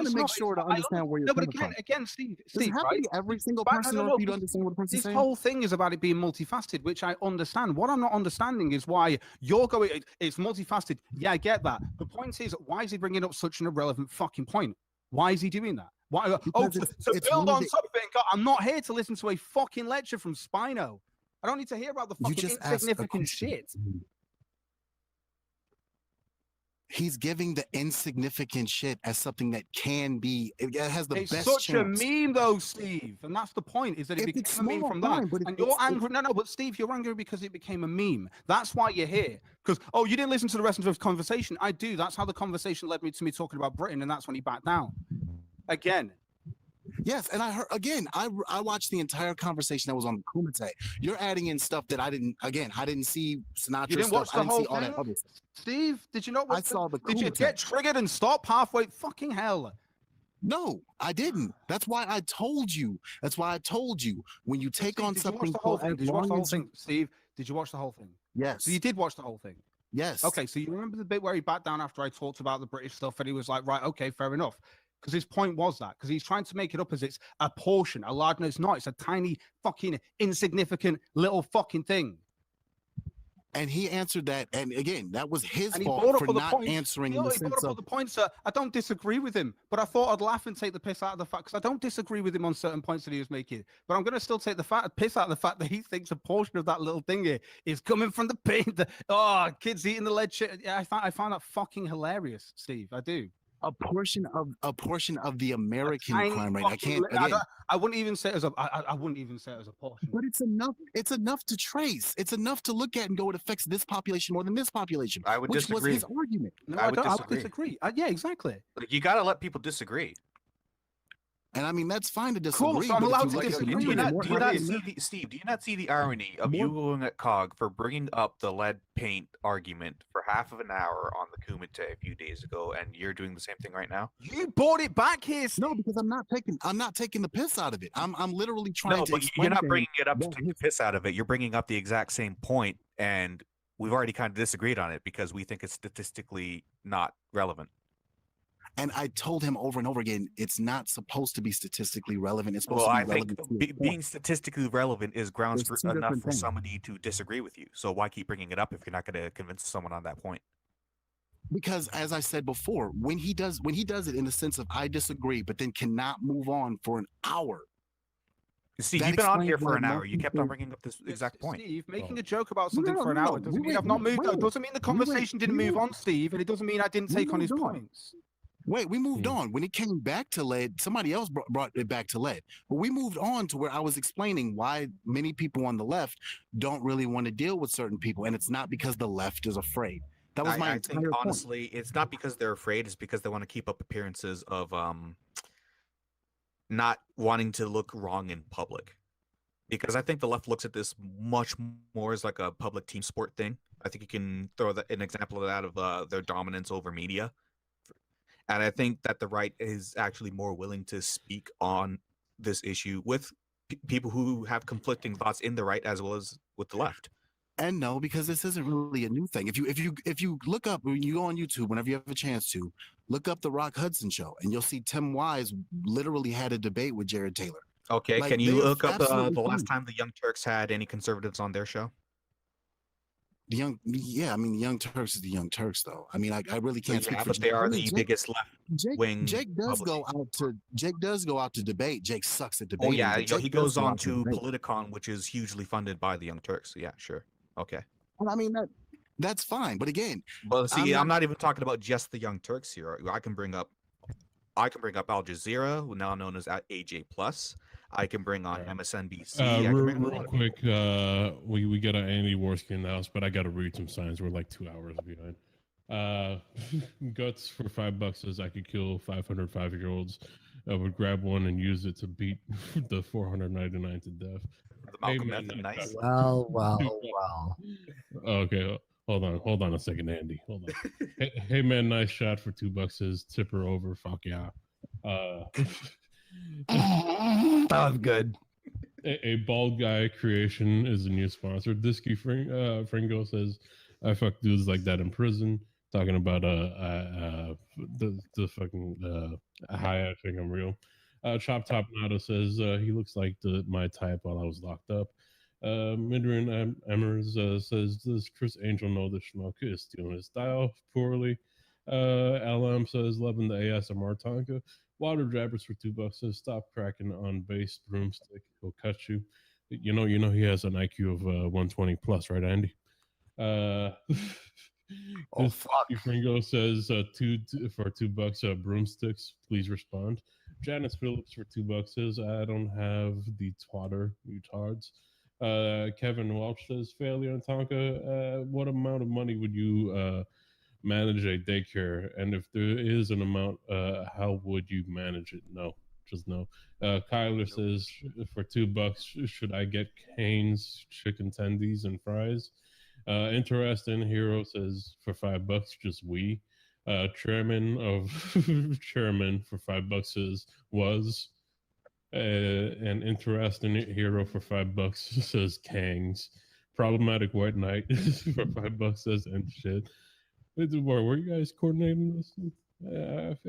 [SPEAKER 2] to make sure to understand where you're
[SPEAKER 3] No, but
[SPEAKER 2] coming from.
[SPEAKER 3] again, Steve,
[SPEAKER 2] Does it have to be every single person in order for you to understand what the person's
[SPEAKER 3] This
[SPEAKER 2] saying?
[SPEAKER 3] whole thing is about it being multifaceted, which I understand. What I'm not understanding is why you're going. It's multifaceted. Yeah, I get that. The point is, why is he bringing up such an irrelevant fucking point? Why is he doing that? Why? To build on something. I'm not here to listen to a fucking lecture from Spino. I don't need to hear about the fucking insignificant shit.
[SPEAKER 2] He's giving the insignificant shit as something that can be. It has the best chance.
[SPEAKER 3] It's such a meme, though, Steve, and that's the point. Is that it became a meme from that? And you're angry. No, but Steve, you're angry because it became a meme. That's why you're here. Because you didn't listen to the rest of the conversation. I do. That's how the conversation led me to me talking about Britain, and that's when he backed down. Again.
[SPEAKER 2] Yes, and I heard again. I watched the entire conversation that was on KUMITE. You're adding in stuff that I didn't. Again, I didn't see Sinatra.
[SPEAKER 3] You didn't watch the whole
[SPEAKER 2] thing,
[SPEAKER 3] Steve. Did you not?
[SPEAKER 2] I saw the.
[SPEAKER 3] Did you get triggered and stop halfway? Fucking hell!
[SPEAKER 2] No, I didn't. That's why I told you. That's why I told you when you take
[SPEAKER 3] Steve,
[SPEAKER 2] on something.
[SPEAKER 3] Did you watch the whole thing, Steve? Did you watch the whole thing?
[SPEAKER 2] Yes.
[SPEAKER 3] So you did watch the whole thing.
[SPEAKER 2] Yes.
[SPEAKER 3] Okay, so you remember the bit where he backed down after I talked about the British stuff, and he was like, "Right, okay, fair enough." Because his point was that, because he's trying to make it up as it's a portion, a large, no, it's not. It's a tiny, fucking, insignificant little fucking thing.
[SPEAKER 2] And he answered that, and again, that was his fault for not answering in the sense of
[SPEAKER 3] the points. I don't disagree with him, but I thought I'd laugh and take the piss out of the fact, because I don't disagree with him on certain points that he was making. But I'm going to still take the piss out of the fact that he thinks a portion of that little thing here is coming from the paint. Kids eating the lead shit. Yeah, I find that fucking hilarious, Steve. I do.
[SPEAKER 2] A portion of the American crime rate. I can't. Again,
[SPEAKER 3] I wouldn't even say it as a. I wouldn't even say it as a portion.
[SPEAKER 2] But it's enough. It's enough to trace. It's enough to look at and go. It affects this population more than this population.
[SPEAKER 1] I would disagree.
[SPEAKER 2] Which was his argument.
[SPEAKER 3] No, I would disagree. Yeah, exactly.
[SPEAKER 1] Like, you gotta let people disagree.
[SPEAKER 2] And I mean, that's fine to disagree.
[SPEAKER 3] Cool, so I'm allowed to disagree.
[SPEAKER 1] Do you not see the irony of you going at COG for bringing up the lead paint argument for half of an hour on the KUMITE a few days ago, and you're doing the same thing right now?
[SPEAKER 3] You brought it back here.
[SPEAKER 2] No, because I'm not taking the piss out of it. I'm literally trying to.
[SPEAKER 1] No, but you're not bringing it up to take the piss out of it. You're bringing up the exact same point, and we've already kind of disagreed on it because we think it's statistically not relevant.
[SPEAKER 2] And I told him over and over again, it's not supposed to be statistically relevant. It's supposed
[SPEAKER 1] Well,
[SPEAKER 2] to be
[SPEAKER 1] I think
[SPEAKER 2] relevant to your
[SPEAKER 1] being
[SPEAKER 2] point.
[SPEAKER 1] statistically relevant is grounds
[SPEAKER 2] There's
[SPEAKER 1] for
[SPEAKER 2] two
[SPEAKER 1] enough
[SPEAKER 2] different
[SPEAKER 1] for
[SPEAKER 2] things.
[SPEAKER 1] somebody to disagree with you. So why keep bringing it up if you're not going to convince someone on that point?
[SPEAKER 2] Because as I said before, when he does it in the sense of I disagree, but then cannot move on for an hour.
[SPEAKER 1] Steve,
[SPEAKER 2] That
[SPEAKER 1] you've been on
[SPEAKER 2] explains
[SPEAKER 1] here for
[SPEAKER 2] why
[SPEAKER 1] an hour.
[SPEAKER 2] most
[SPEAKER 1] You kept on
[SPEAKER 2] people-
[SPEAKER 1] bringing up this exact point.
[SPEAKER 3] Steve, making
[SPEAKER 5] Oh.
[SPEAKER 3] a joke about
[SPEAKER 2] No,
[SPEAKER 3] something
[SPEAKER 2] no,
[SPEAKER 3] for an
[SPEAKER 2] no,
[SPEAKER 3] hour
[SPEAKER 2] no.
[SPEAKER 3] doesn't
[SPEAKER 2] We
[SPEAKER 3] mean I've
[SPEAKER 2] went-
[SPEAKER 3] not
[SPEAKER 2] we-
[SPEAKER 3] moved.
[SPEAKER 2] wait, wait.
[SPEAKER 3] Doesn't mean the
[SPEAKER 2] We went-
[SPEAKER 3] conversation didn't
[SPEAKER 2] we
[SPEAKER 3] move
[SPEAKER 2] went-
[SPEAKER 3] on, Steve, and it doesn't mean I didn't
[SPEAKER 2] we
[SPEAKER 3] take on his
[SPEAKER 2] moved on.
[SPEAKER 3] points.
[SPEAKER 2] Wait, we moved on. When it came back to lead, somebody else brought it back to lead. But we moved on to where I was explaining why many people on the left don't really want to deal with certain people. And it's not because the left is afraid. That was my
[SPEAKER 1] I think
[SPEAKER 2] entire point.
[SPEAKER 1] honestly, it's not because they're afraid. It's because they want to keep up appearances of not wanting to look wrong in public. Because I think the left looks at this much more as like a public team sport thing. I think you can throw an example of that of their dominance over media. And I think that the right is actually more willing to speak on this issue with people who have conflicting thoughts in the right as well as with the left.
[SPEAKER 2] And no, because this isn't really a new thing. If you look up, when you go on YouTube, whenever you have a chance to, look up the Rock Hudson show, and you'll see Tim Wise literally had a debate with Jared Taylor.
[SPEAKER 1] Okay,
[SPEAKER 2] Like,
[SPEAKER 1] can you
[SPEAKER 2] they are
[SPEAKER 1] look up
[SPEAKER 2] absolutely
[SPEAKER 1] the last
[SPEAKER 2] fine.
[SPEAKER 1] time the Young Turks had any conservatives on their show?
[SPEAKER 2] The Young Turks is the Young Turks, though. I mean, I really can't speak
[SPEAKER 1] Yeah,
[SPEAKER 2] for
[SPEAKER 1] but they are the
[SPEAKER 2] Jake,
[SPEAKER 1] biggest left wing.
[SPEAKER 2] Jake does go out to debate. Jake sucks at
[SPEAKER 1] Oh
[SPEAKER 2] debating.
[SPEAKER 1] yeah,
[SPEAKER 2] but Jake
[SPEAKER 1] he
[SPEAKER 2] does
[SPEAKER 1] goes
[SPEAKER 2] go
[SPEAKER 1] on
[SPEAKER 2] out
[SPEAKER 1] to
[SPEAKER 2] debate.
[SPEAKER 1] Politicon, which is hugely funded by the Young Turks. So yeah, sure. Okay.
[SPEAKER 2] And I mean that's fine. But again,
[SPEAKER 1] Well, see,
[SPEAKER 2] I'm
[SPEAKER 1] I'm not even talking about just the Young Turks here. I can bring up Al Jazeera, now known as AJ Plus. I can bring on
[SPEAKER 5] Alright.
[SPEAKER 1] MSNBC. I can bring on a lot
[SPEAKER 5] Real
[SPEAKER 1] of people.
[SPEAKER 5] quick, we got an Andy Worski in the house, but I got to read some signs. We're like 2 hours behind. Guts for $5 says I could kill 505-year-olds. I would grab one and use it to beat the 499 to death.
[SPEAKER 1] The Malcolm
[SPEAKER 5] man,
[SPEAKER 1] method, nice.
[SPEAKER 6] Well.
[SPEAKER 5] Okay, hold on a second, Andy. Hold on. hey man, nice shot for $2 says tip her over. Fuck yeah.
[SPEAKER 6] That was good.
[SPEAKER 5] A bald guy creation is a new sponsor. Disky Fringo says I fuck dudes like that in prison. Talking about the fucking hi, I think I'm real. Chop Top Nado says he looks like my type while I was locked up. Midrin Emers says, does Chris Angel know the schmuck is stealing his style poorly? LM says, loving the ASMR Tonka. Water Jabbers for $2 says, stop cracking on bass broomstick. He'll cut you. You know he has an IQ of 120 plus, right, Andy?
[SPEAKER 6] Oh, fuck.
[SPEAKER 5] Fringo says, for $2 broomsticks, please respond. Janice Phillips for $2 says, I don't have the twatter, you tards. Kevin Welch says, failure on Tonka. What amount of money would you manage a daycare? And if there is an amount, how would you manage it? No, just no. Kyler says, for $2, should I get Cane's chicken tendies and fries? Interesting Hero says, for $5, just we. Chairman of Chairman for $5 says, was. An interesting hero for $5 says Kangs. Problematic White Knight for $5 says and shit. Were you guys coordinating this?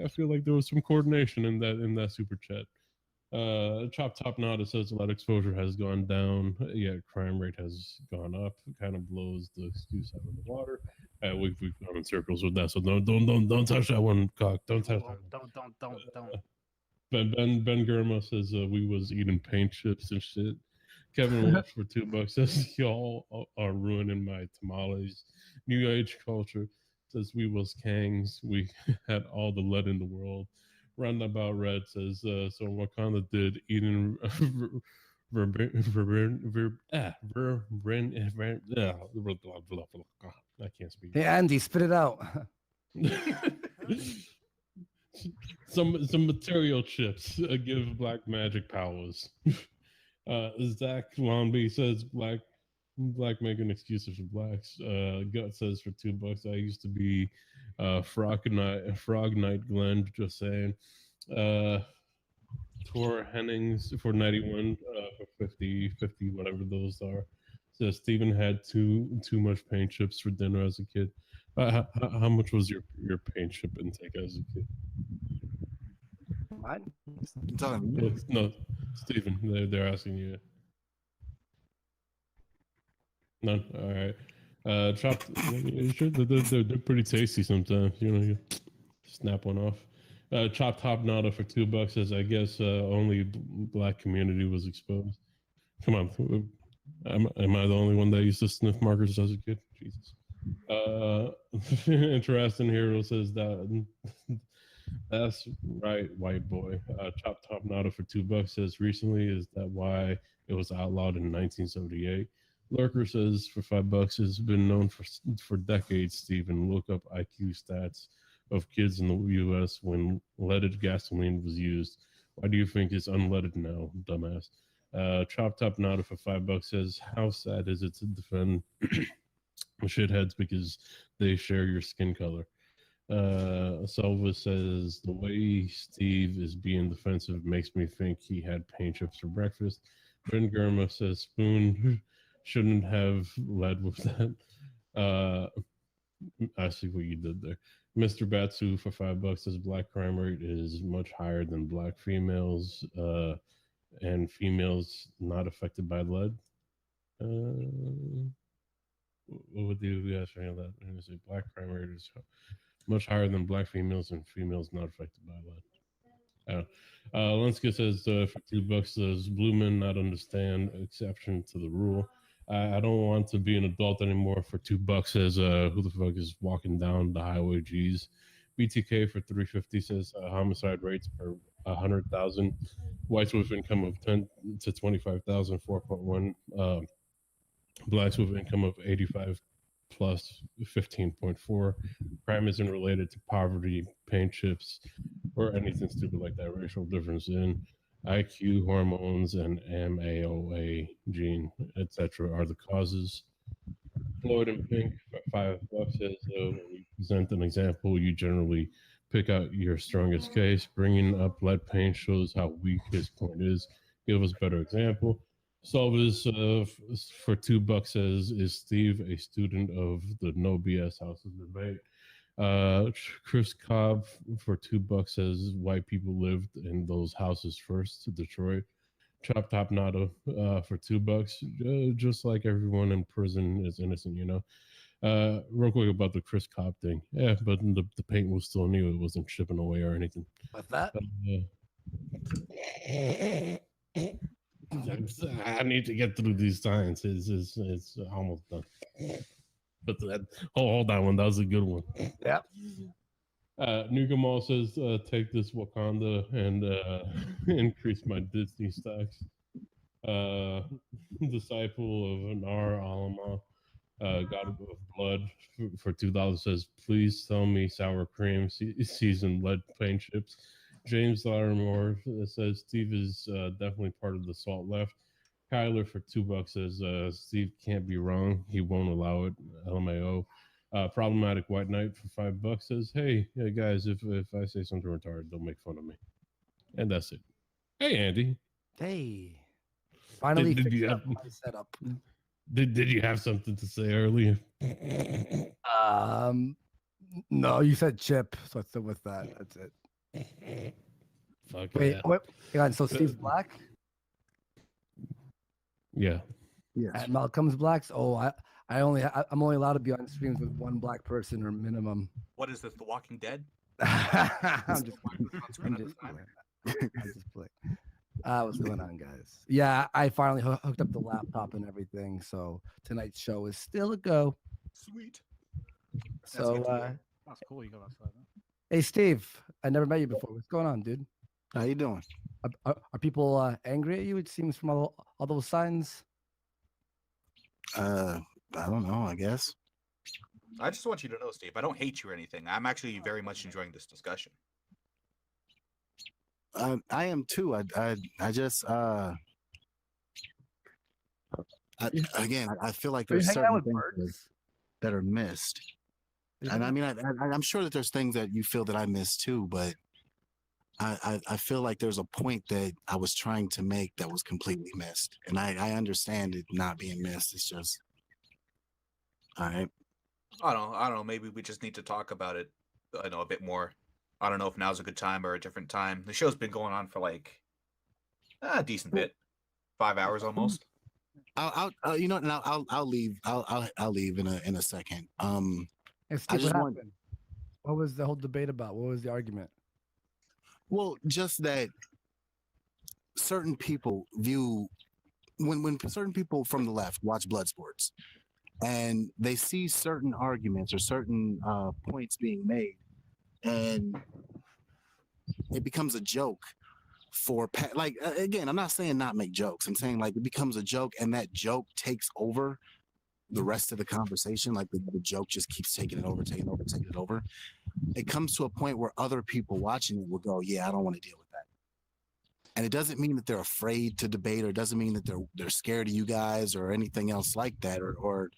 [SPEAKER 5] I feel like there was some coordination in that super chat. Chop Top Nada says a lot of exposure has gone down, yet crime rate has gone up. It kind of blows the excuse out of the water. We've gone in circles with that, so don't touch that one, cock. Don't touch that one.
[SPEAKER 3] Don't.
[SPEAKER 5] Ben Germa says we was eating paint chips and shit. Kevin Walsh for $2 says y'all are ruining my tamales. New Age culture says we was kangs. We had all the lead in the world. Roundabout Red says so Wakanda did eating I can't speak.
[SPEAKER 6] Hey, Andy, spit it out.
[SPEAKER 5] some material chips give black magic powers. Zach Lomby says black making excuses for blacks. Gut says for $2 I used to be Frog Knight Glenn, just saying. Tor Hennings for 91 for 50 whatever those are. Says Steven had too much paint chips for dinner as a kid. How much was your paint chip intake as a kid?
[SPEAKER 6] Mine?
[SPEAKER 2] I'm telling you.
[SPEAKER 5] No, Stephen, they're asking you. None. All right. Chopped. Sure, they're pretty tasty sometimes. You snap one off. Chopped top nada for $2 says, I guess only black community was exposed. Come on. Am I the only one that used to sniff markers as a kid? Jesus. Interesting hero says that. That's right, white boy. Chop top nada for $2 says recently is that why it was outlawed in 1978. Lurker says for $5 has been known for decades. Stephen, look up IQ stats of kids in the U.S. when leaded gasoline was used. Why do you think it's unleaded now, dumbass? Chop top nada for $5 says how sad is it to defend shitheads because they share your skin color. Selva says the way Steve is being defensive makes me think he had paint chips for breakfast. Ben Germa says Spoon shouldn't have led with that. I see what you did there. Mr. Batsu for $5 says black crime rate is much higher than black females and females not affected by lead. What would you guys say on that? And say black crime rate is much higher than black females and females not affected by lead. Lenska says for $2 does blue men not understand exception to the rule? I don't want to be an adult anymore for $2 says who the fuck is walking down the highway? G's. BTK for $3.50 says homicide rates per 100,000. Whites with income of 10 to 25,000, 4.1. Blacks with income of 85 plus 15.4. Crime isn't related to poverty, paint chips, or anything stupid like that. Racial difference in IQ, hormones, and MAOA gene, etc., are the causes. Floyd and Pink for $5 says when you present an example, you generally pick out your strongest case. Bringing up lead paint shows how weak his point is. Give us a better example. Solvers for $2 says, is Steve a student of the No BS Houses debate? Chris Cobb for $2 says white people lived in those houses first. Detroit. Chop Top Nada for $2, just like everyone in prison is innocent, real quick about the Chris Cobb thing. Yeah, but the paint was still new; it wasn't shipping away or anything.
[SPEAKER 6] What's that?
[SPEAKER 5] I need to get through these signs. It's almost done. But hold that one. That was a good one.
[SPEAKER 6] Yep.
[SPEAKER 5] Nukamal says, take this Wakanda and increase my Disney stacks. Disciple of Anar Alama, God of Blood for $2 says, please tell me sour cream, seasoned lead paint chips. James Larimore says, Steve is definitely part of the salt left. Kyler for $2 says, Steve can't be wrong. He won't allow it. LMAO. Problematic White Knight for $5 says, hey guys, if I say something retarded, don't make fun of me. And that's it. Hey, Andy.
[SPEAKER 6] Hey. Finally
[SPEAKER 5] Did
[SPEAKER 6] fixed
[SPEAKER 5] you
[SPEAKER 6] up
[SPEAKER 5] have-
[SPEAKER 6] my setup.
[SPEAKER 5] Did you have something to say earlier?
[SPEAKER 6] No, you said chip, so I still with that. That's it.
[SPEAKER 5] Fuck
[SPEAKER 6] Wait,
[SPEAKER 5] yeah.
[SPEAKER 6] wait, hang on. So Steve's black
[SPEAKER 5] Yeah.
[SPEAKER 2] Yes.
[SPEAKER 6] and Malcolm's blacks. Oh, I'm only allowed to be on streams with one black person or minimum.
[SPEAKER 1] What is this? The Walking Dead?
[SPEAKER 6] I'm just
[SPEAKER 1] One person on screen
[SPEAKER 6] I'm
[SPEAKER 1] at a
[SPEAKER 6] just
[SPEAKER 1] time?
[SPEAKER 6] playing. I'm just playing. What's going on, guys? Yeah, I finally hooked up the laptop and everything, so tonight's show is still a go.
[SPEAKER 1] Sweet.
[SPEAKER 6] So,
[SPEAKER 1] good to hear.
[SPEAKER 3] That's cool. You got that side.
[SPEAKER 6] hey, Steve, I never met you before. What's going on, dude?
[SPEAKER 2] How you doing?
[SPEAKER 6] Are people angry at you? It seems from all those signs.
[SPEAKER 2] I don't know. I guess.
[SPEAKER 1] I just want you to know, Steve, I don't hate you or anything. I'm actually very much enjoying this discussion.
[SPEAKER 2] I am too. I just again, I feel like
[SPEAKER 6] Are you
[SPEAKER 2] there's
[SPEAKER 6] hanging out
[SPEAKER 2] certain
[SPEAKER 6] with
[SPEAKER 2] things
[SPEAKER 6] birds?
[SPEAKER 2] that are missed, and I mean, I'm sure that there's things that you feel that I missed too, but I feel like there's a point that I was trying to make that was completely missed, and I understand it not being missed. It's just all right.
[SPEAKER 1] I don't know. Maybe we just need to talk about it, I know, a bit more. I don't know if now's a good time or a different time. The show's been going on for like a decent bit, 5 hours almost.
[SPEAKER 2] You know, and I'll leave. I'll leave in a second.
[SPEAKER 6] And
[SPEAKER 2] I
[SPEAKER 6] Steve, what
[SPEAKER 2] just want,
[SPEAKER 6] happened? What was the whole debate about? What was the argument?
[SPEAKER 2] well, just that certain people view when certain people from the left watch blood sports and they see certain arguments or certain points being made, and it becomes a joke for like again, I'm not saying not make jokes. I'm saying like it becomes a joke, and that joke takes over the rest of the conversation. Like the joke just keeps taking it over, taking it over, taking it over. It comes to a point where other people watching it will go, "Yeah, I don't want to deal with that." And it doesn't mean that they're afraid to debate, or it doesn't mean that they're scared of you guys or anything else like that, or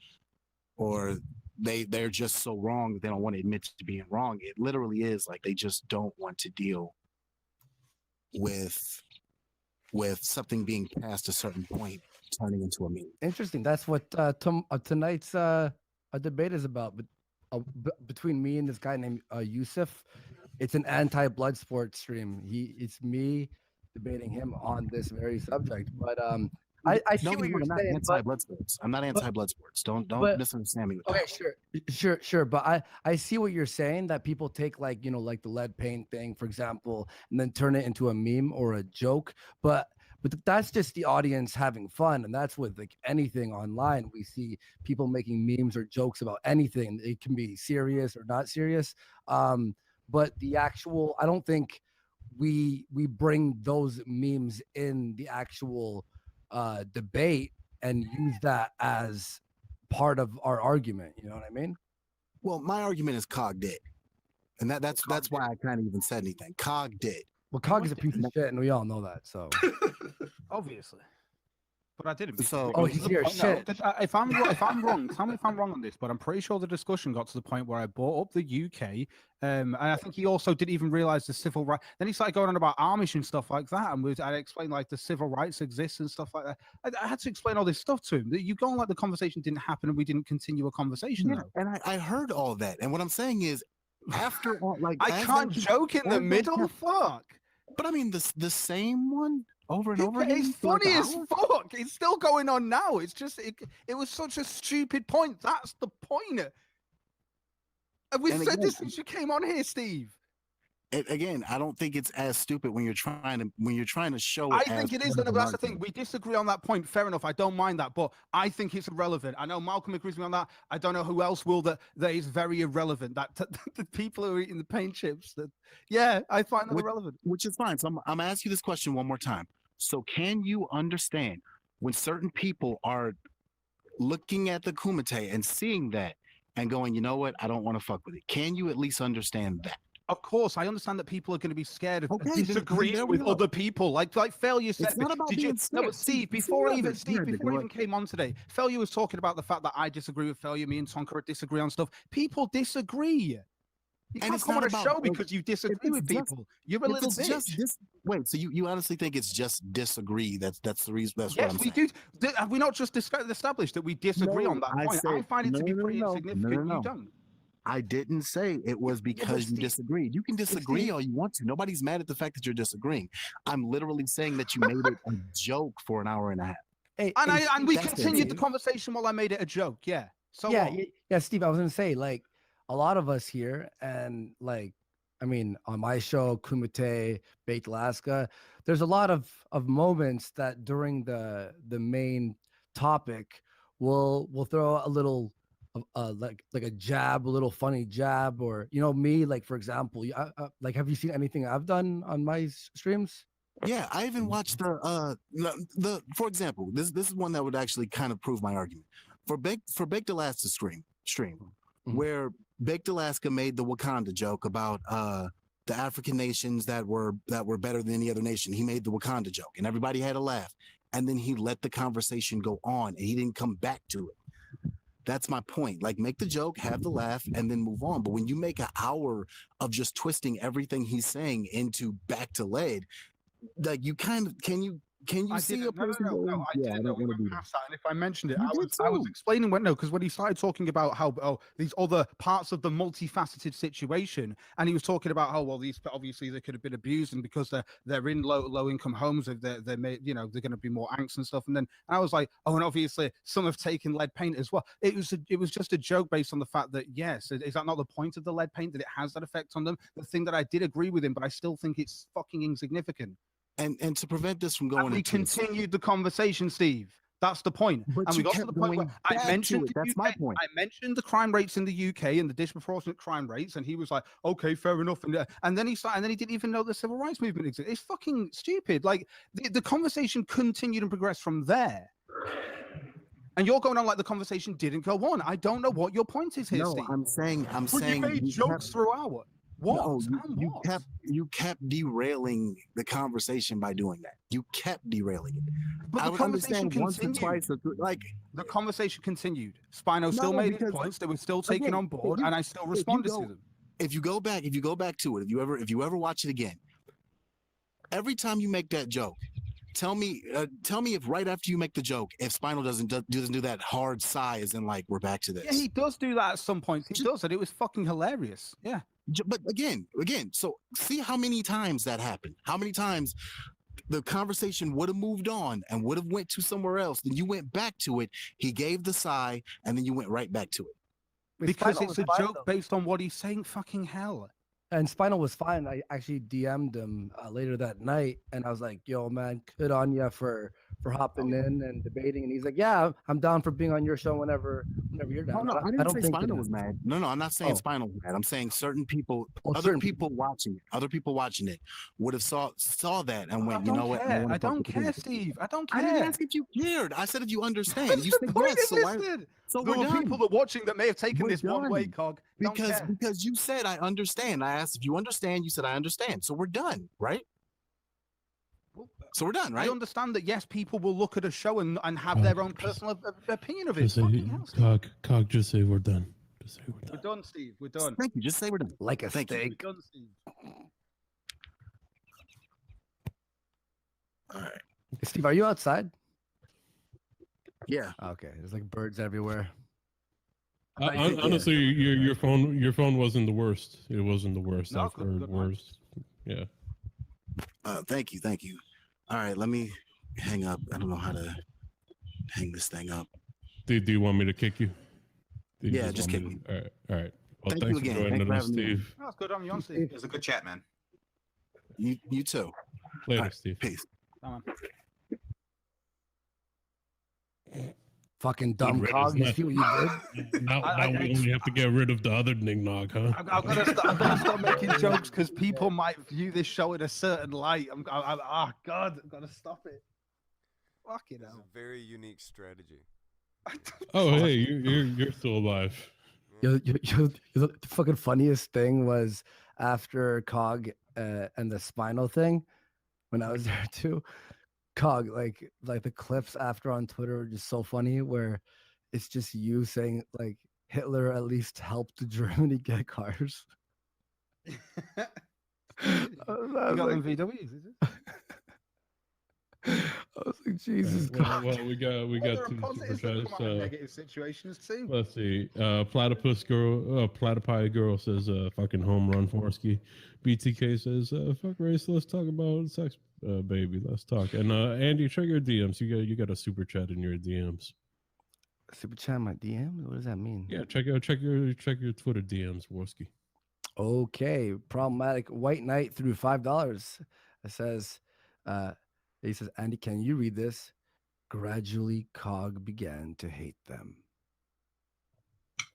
[SPEAKER 2] they're just so wrong that they don't want to admit to being wrong. It literally is like they just don't want to deal with something being past a certain point turning into a meme.
[SPEAKER 6] Interesting. That's what tonight's debate is about. But between me and this guy named Yusuf, it's an anti-blood sport stream. It's me debating him on this very subject. But I see what you're
[SPEAKER 2] I'm not
[SPEAKER 6] saying.
[SPEAKER 2] anti-blood sports. I'm not anti-blood sports. Don't
[SPEAKER 6] but-
[SPEAKER 2] misunderstand me with
[SPEAKER 6] Okay,
[SPEAKER 2] that.
[SPEAKER 6] sure. But I see what you're saying, that people take like, like the lead paint thing, for example, and then turn it into a meme or a joke. But that's just the audience having fun. And that's with like anything online. We see people making memes or jokes about anything. It can be serious or not serious. But the actual, I don't think we bring those memes in the actual debate and use that as part of our argument. You know what I mean?
[SPEAKER 2] Well, my argument is Cog did. And that's why I can't even said anything. Cog did.
[SPEAKER 6] Well, Cog is a piece of shit, and we all know that. So
[SPEAKER 3] Obviously. But I didn't.
[SPEAKER 2] So-
[SPEAKER 6] Oh, he's here. Shit.
[SPEAKER 3] If I'm wrong, tell me if I'm wrong on this. But I'm pretty sure the discussion got to the point where I brought up the UK, and I think he also didn't even realize the civil right. Then he started going on about Amish and stuff like that, and I explained like the civil rights exist and stuff like that. I had to explain all this stuff to him. You go on like the conversation didn't happen, and we didn't continue a conversation.
[SPEAKER 2] Yeah,
[SPEAKER 3] Though.
[SPEAKER 2] and I heard all that. And what I'm saying is, after all, like
[SPEAKER 3] I
[SPEAKER 2] as
[SPEAKER 3] can't
[SPEAKER 2] that-
[SPEAKER 3] joke in the
[SPEAKER 2] as that
[SPEAKER 3] middle.
[SPEAKER 2] hap-
[SPEAKER 3] Fuck.
[SPEAKER 2] But I mean, the same one over and over again.
[SPEAKER 3] It's
[SPEAKER 2] for like
[SPEAKER 3] funny
[SPEAKER 2] an
[SPEAKER 3] as
[SPEAKER 2] hour?
[SPEAKER 3] fuck. It's still going on now. It's just it was such a stupid point. That's the point. And we've
[SPEAKER 2] And
[SPEAKER 3] said
[SPEAKER 2] again-
[SPEAKER 3] this since you came on here, Steve.
[SPEAKER 2] Again, I don't think it's as stupid when you're trying to show it.
[SPEAKER 3] I
[SPEAKER 2] as
[SPEAKER 3] think it is,
[SPEAKER 2] part
[SPEAKER 3] but
[SPEAKER 2] of
[SPEAKER 3] that's
[SPEAKER 2] an
[SPEAKER 3] the thing.
[SPEAKER 2] argument.
[SPEAKER 3] We disagree on that point. Fair enough. I don't mind that, but I think it's irrelevant. I know Malcolm agrees with me on that. I don't know who else will. That is very irrelevant. That the people who are eating the paint chips. Yeah, I find that irrelevant.
[SPEAKER 2] Which is fine. So I'm gonna ask you this question one more time. So can you understand when certain people are looking at the Kumite and seeing that and going, you know what, I don't want to fuck with it? Can you at least understand that?
[SPEAKER 3] Of course, I understand that people are going to be scared of
[SPEAKER 2] Okay, then
[SPEAKER 3] disagreeing
[SPEAKER 2] there we
[SPEAKER 3] with
[SPEAKER 2] go.
[SPEAKER 3] other people. Like Failure said.
[SPEAKER 2] It's not about
[SPEAKER 3] Did you?
[SPEAKER 2] being
[SPEAKER 3] No,
[SPEAKER 2] scared.
[SPEAKER 3] but Steve,
[SPEAKER 2] See,
[SPEAKER 3] before I
[SPEAKER 2] yeah,
[SPEAKER 3] even
[SPEAKER 2] but-
[SPEAKER 3] Steve,
[SPEAKER 2] yeah,
[SPEAKER 3] before I
[SPEAKER 2] go
[SPEAKER 3] even came on today, Failure was talking about the fact that I disagree with Failure. Me and Tonka disagree on stuff. People disagree. You can't
[SPEAKER 2] it's
[SPEAKER 3] come
[SPEAKER 2] not
[SPEAKER 3] on a
[SPEAKER 2] about-
[SPEAKER 3] show because you disagree with
[SPEAKER 2] just-
[SPEAKER 3] people. You're a little
[SPEAKER 2] If it's just
[SPEAKER 3] bitch.
[SPEAKER 2] wait, so you honestly think it's just disagree? That's the reason. That's what
[SPEAKER 3] Yes,
[SPEAKER 2] I'm
[SPEAKER 3] we
[SPEAKER 2] saying.
[SPEAKER 3] do. Have we not just established that we disagree on
[SPEAKER 2] No,
[SPEAKER 3] that
[SPEAKER 2] I
[SPEAKER 3] point? I
[SPEAKER 2] said-
[SPEAKER 3] find it to be
[SPEAKER 2] no,
[SPEAKER 3] pretty
[SPEAKER 2] no,
[SPEAKER 3] insignificant.
[SPEAKER 2] no.
[SPEAKER 3] You don't.
[SPEAKER 2] I didn't say it was because you
[SPEAKER 3] Steve-
[SPEAKER 2] disagreed. You can disagree
[SPEAKER 3] Steve-
[SPEAKER 2] all you want to. Nobody's mad at the fact that you're disagreeing. I'm literally saying that you made it a joke for an hour and a half.
[SPEAKER 6] Hey,
[SPEAKER 3] And
[SPEAKER 6] hey,
[SPEAKER 3] we
[SPEAKER 2] that's
[SPEAKER 3] continued the
[SPEAKER 6] Steve.
[SPEAKER 3] conversation while I made it a joke. Yeah. So
[SPEAKER 6] yeah,
[SPEAKER 3] what?
[SPEAKER 6] yeah, Steve. I was gonna say, like, a lot of us here, and like, I mean, on my show, Kumite, Baked Alaska, there's a lot of moments that during the main topic, we'll throw a little, like a jab, a little funny jab, or me, like for example, like, have you seen anything I've done on my streams?
[SPEAKER 2] Yeah, I even watched the for example, this is one that would actually kind of prove my argument. For Baked Alaska stream
[SPEAKER 6] Mhm.
[SPEAKER 2] where Baked Alaska made the Wakanda joke about the African nations that were better than any other nation. He made the Wakanda joke and everybody had a laugh. And then he let the conversation go on and he didn't come back to it. That's my point. Like, make the joke, have the laugh, and then move on. But when you make an hour of just twisting everything he's saying into back to lead, like, you kind of can you Can you
[SPEAKER 3] I
[SPEAKER 2] see a
[SPEAKER 3] didn't. No,
[SPEAKER 2] person
[SPEAKER 3] no, no,
[SPEAKER 2] going,
[SPEAKER 3] no. I
[SPEAKER 2] yeah, I
[SPEAKER 3] didn't know
[SPEAKER 2] don't
[SPEAKER 3] we
[SPEAKER 2] want to
[SPEAKER 3] went
[SPEAKER 2] do that?
[SPEAKER 3] past that. And if I mentioned it,
[SPEAKER 2] You
[SPEAKER 3] I
[SPEAKER 2] did
[SPEAKER 3] was
[SPEAKER 2] too.
[SPEAKER 3] explaining when no, because when he started talking about how these other parts of the multifaceted situation, and he was talking about how well these obviously they could have been abused, and because they're in low income homes, they're made, you know, they're going to be more angst and stuff. And then I was like, oh, and obviously some have taken lead paint as well. It was just a joke based on the fact that yes, is that not the point of the lead paint, that it has that effect on them? The thing that I did agree with him, but I still think it's fucking insignificant.
[SPEAKER 2] And to prevent this from
[SPEAKER 3] And
[SPEAKER 2] going
[SPEAKER 3] we
[SPEAKER 2] into this,
[SPEAKER 3] continued the conversation, Steve. That's the point.
[SPEAKER 2] but
[SPEAKER 3] And
[SPEAKER 2] you
[SPEAKER 3] we got to
[SPEAKER 2] kept
[SPEAKER 3] the point where
[SPEAKER 2] going
[SPEAKER 3] I
[SPEAKER 2] back
[SPEAKER 3] mentioned
[SPEAKER 2] to it.
[SPEAKER 3] the
[SPEAKER 2] That's
[SPEAKER 3] UK,
[SPEAKER 2] my point.
[SPEAKER 3] I mentioned the crime rates in the UK and the disproportionate crime rates, and he was like, "Okay, fair enough." And then he started, and then he didn't even know the civil rights movement existed. It's fucking stupid. Like the conversation continued and progressed from there. And you're going on like the conversation didn't go on. I don't know what your point is here,
[SPEAKER 2] No,
[SPEAKER 3] Steve.
[SPEAKER 2] I'm saying
[SPEAKER 3] But you made
[SPEAKER 2] you
[SPEAKER 3] jokes throughout. What?
[SPEAKER 2] No,
[SPEAKER 3] And what?
[SPEAKER 2] you kept derailing the conversation by doing that. You kept derailing it.
[SPEAKER 3] But
[SPEAKER 2] I
[SPEAKER 3] the
[SPEAKER 2] would
[SPEAKER 3] conversation
[SPEAKER 2] understand once or
[SPEAKER 3] continued.
[SPEAKER 2] twice or three, like
[SPEAKER 3] The conversation continued. Spino still
[SPEAKER 2] No,
[SPEAKER 3] made his
[SPEAKER 2] because,
[SPEAKER 3] points. They were still taken
[SPEAKER 2] again,
[SPEAKER 3] on board, and I still responded to them.
[SPEAKER 2] if you go back to it, if you ever watch it again, every time you make that joke, tell me if right after you make the joke, if Spinal doesn't do that hard sigh, as in like we're back to this.
[SPEAKER 3] Yeah, he does do that at some points. He does, and it was fucking hilarious. Yeah.
[SPEAKER 2] But again, so see how many times that happened. How many times the conversation would have moved on and would have went to somewhere else. Then you went back to it. He gave the sigh, and then you went right back to it.
[SPEAKER 3] Because it's a joke based on what he's saying. Fucking hell.
[SPEAKER 6] And Spinal was fine. I actually DM'd him later that night, and I was like, "Yo, man, good on you for hopping in and debating." And he's like, "Yeah, I'm down for being on your show whenever you're down."
[SPEAKER 2] No, I didn't say
[SPEAKER 6] think
[SPEAKER 2] Spinal was mad. No, I'm not saying Spinal was mad. I'm saying certain people, other people watching it would have saw that and went, you know what?
[SPEAKER 3] I don't care, Steve. I don't care.
[SPEAKER 2] I didn't ask if you cared. I said if you understand.
[SPEAKER 3] That's
[SPEAKER 2] You
[SPEAKER 3] the
[SPEAKER 2] said
[SPEAKER 3] point
[SPEAKER 2] yes.
[SPEAKER 3] So there were people that watching that may have taken
[SPEAKER 2] We're
[SPEAKER 3] this one way,
[SPEAKER 2] done.
[SPEAKER 3] Cog.
[SPEAKER 2] Because you said I understand. I asked if you understand. You said I understand. So we're done, right? So we're done, right?
[SPEAKER 3] I understand that yes, people will look at a show and have their own personal opinion of it.
[SPEAKER 5] Just say, Cog, just say we're done. Just say we're done.
[SPEAKER 3] We're done, Steve. We're done.
[SPEAKER 2] Thank you. Just say we're done.
[SPEAKER 6] Like a
[SPEAKER 2] Thank
[SPEAKER 6] steak.
[SPEAKER 3] We're done, Steve.
[SPEAKER 2] All right.
[SPEAKER 6] Steve, are you outside?
[SPEAKER 2] Yeah.
[SPEAKER 6] Okay. There's like birds everywhere.
[SPEAKER 5] Honestly, your phone wasn't the worst. It wasn't the worst.
[SPEAKER 3] No,
[SPEAKER 5] I've heard worse. Yeah.
[SPEAKER 2] Thank you. All right, let me hang up. I don't know how to hang this thing up.
[SPEAKER 5] Do you want me to kick you?
[SPEAKER 2] Yeah, just kick me.
[SPEAKER 5] All right. Well,
[SPEAKER 2] Thank
[SPEAKER 5] thanks
[SPEAKER 2] you
[SPEAKER 5] for
[SPEAKER 2] again.
[SPEAKER 5] joining
[SPEAKER 2] Thanks
[SPEAKER 5] us,
[SPEAKER 2] for having me.
[SPEAKER 5] Steve.
[SPEAKER 3] That's good on you, on Steve.
[SPEAKER 1] It was a good chat, man.
[SPEAKER 2] You too.
[SPEAKER 5] Later,
[SPEAKER 2] right,
[SPEAKER 5] Steve.
[SPEAKER 2] Peace.
[SPEAKER 6] Fucking dumb
[SPEAKER 5] Red
[SPEAKER 6] Cog.
[SPEAKER 5] is
[SPEAKER 6] You
[SPEAKER 5] not-
[SPEAKER 6] see what you did?
[SPEAKER 5] Now we only have to get rid of the other Ning-Nog, huh?
[SPEAKER 3] I've got to stop making jokes because people might view this show in a certain light. Oh God, I've got to stop it. Fucking
[SPEAKER 7] It's
[SPEAKER 3] hell.
[SPEAKER 7] a very unique strategy.
[SPEAKER 5] Oh, hey, you're still alive.
[SPEAKER 6] The fucking funniest thing was after Cog and the Spinal thing, when I was there too. Cog, like the clips after on Twitter are just so funny, where it's just you saying like Hitler at least helped Germany get cars.
[SPEAKER 3] You got them VWs, is it?
[SPEAKER 6] I was like, Jesus
[SPEAKER 5] Well,
[SPEAKER 6] God.
[SPEAKER 5] we got two super chats.
[SPEAKER 3] Negative situations too.
[SPEAKER 5] Let's see. Platypus girl, Platypie girl says, "Fucking home run Forsky." BTK says, "Fuck race. Let's talk about sex, baby. Let's talk." And Andy, check your DMs. You got a super chat in your DMs.
[SPEAKER 6] Super chat in my DM? What does that mean?
[SPEAKER 5] Yeah, check your Twitter DMs, Forsky.
[SPEAKER 6] Okay, problematic white knight through $5. It says, he says, Andy, can you read this? Gradually, Cog began to hate them.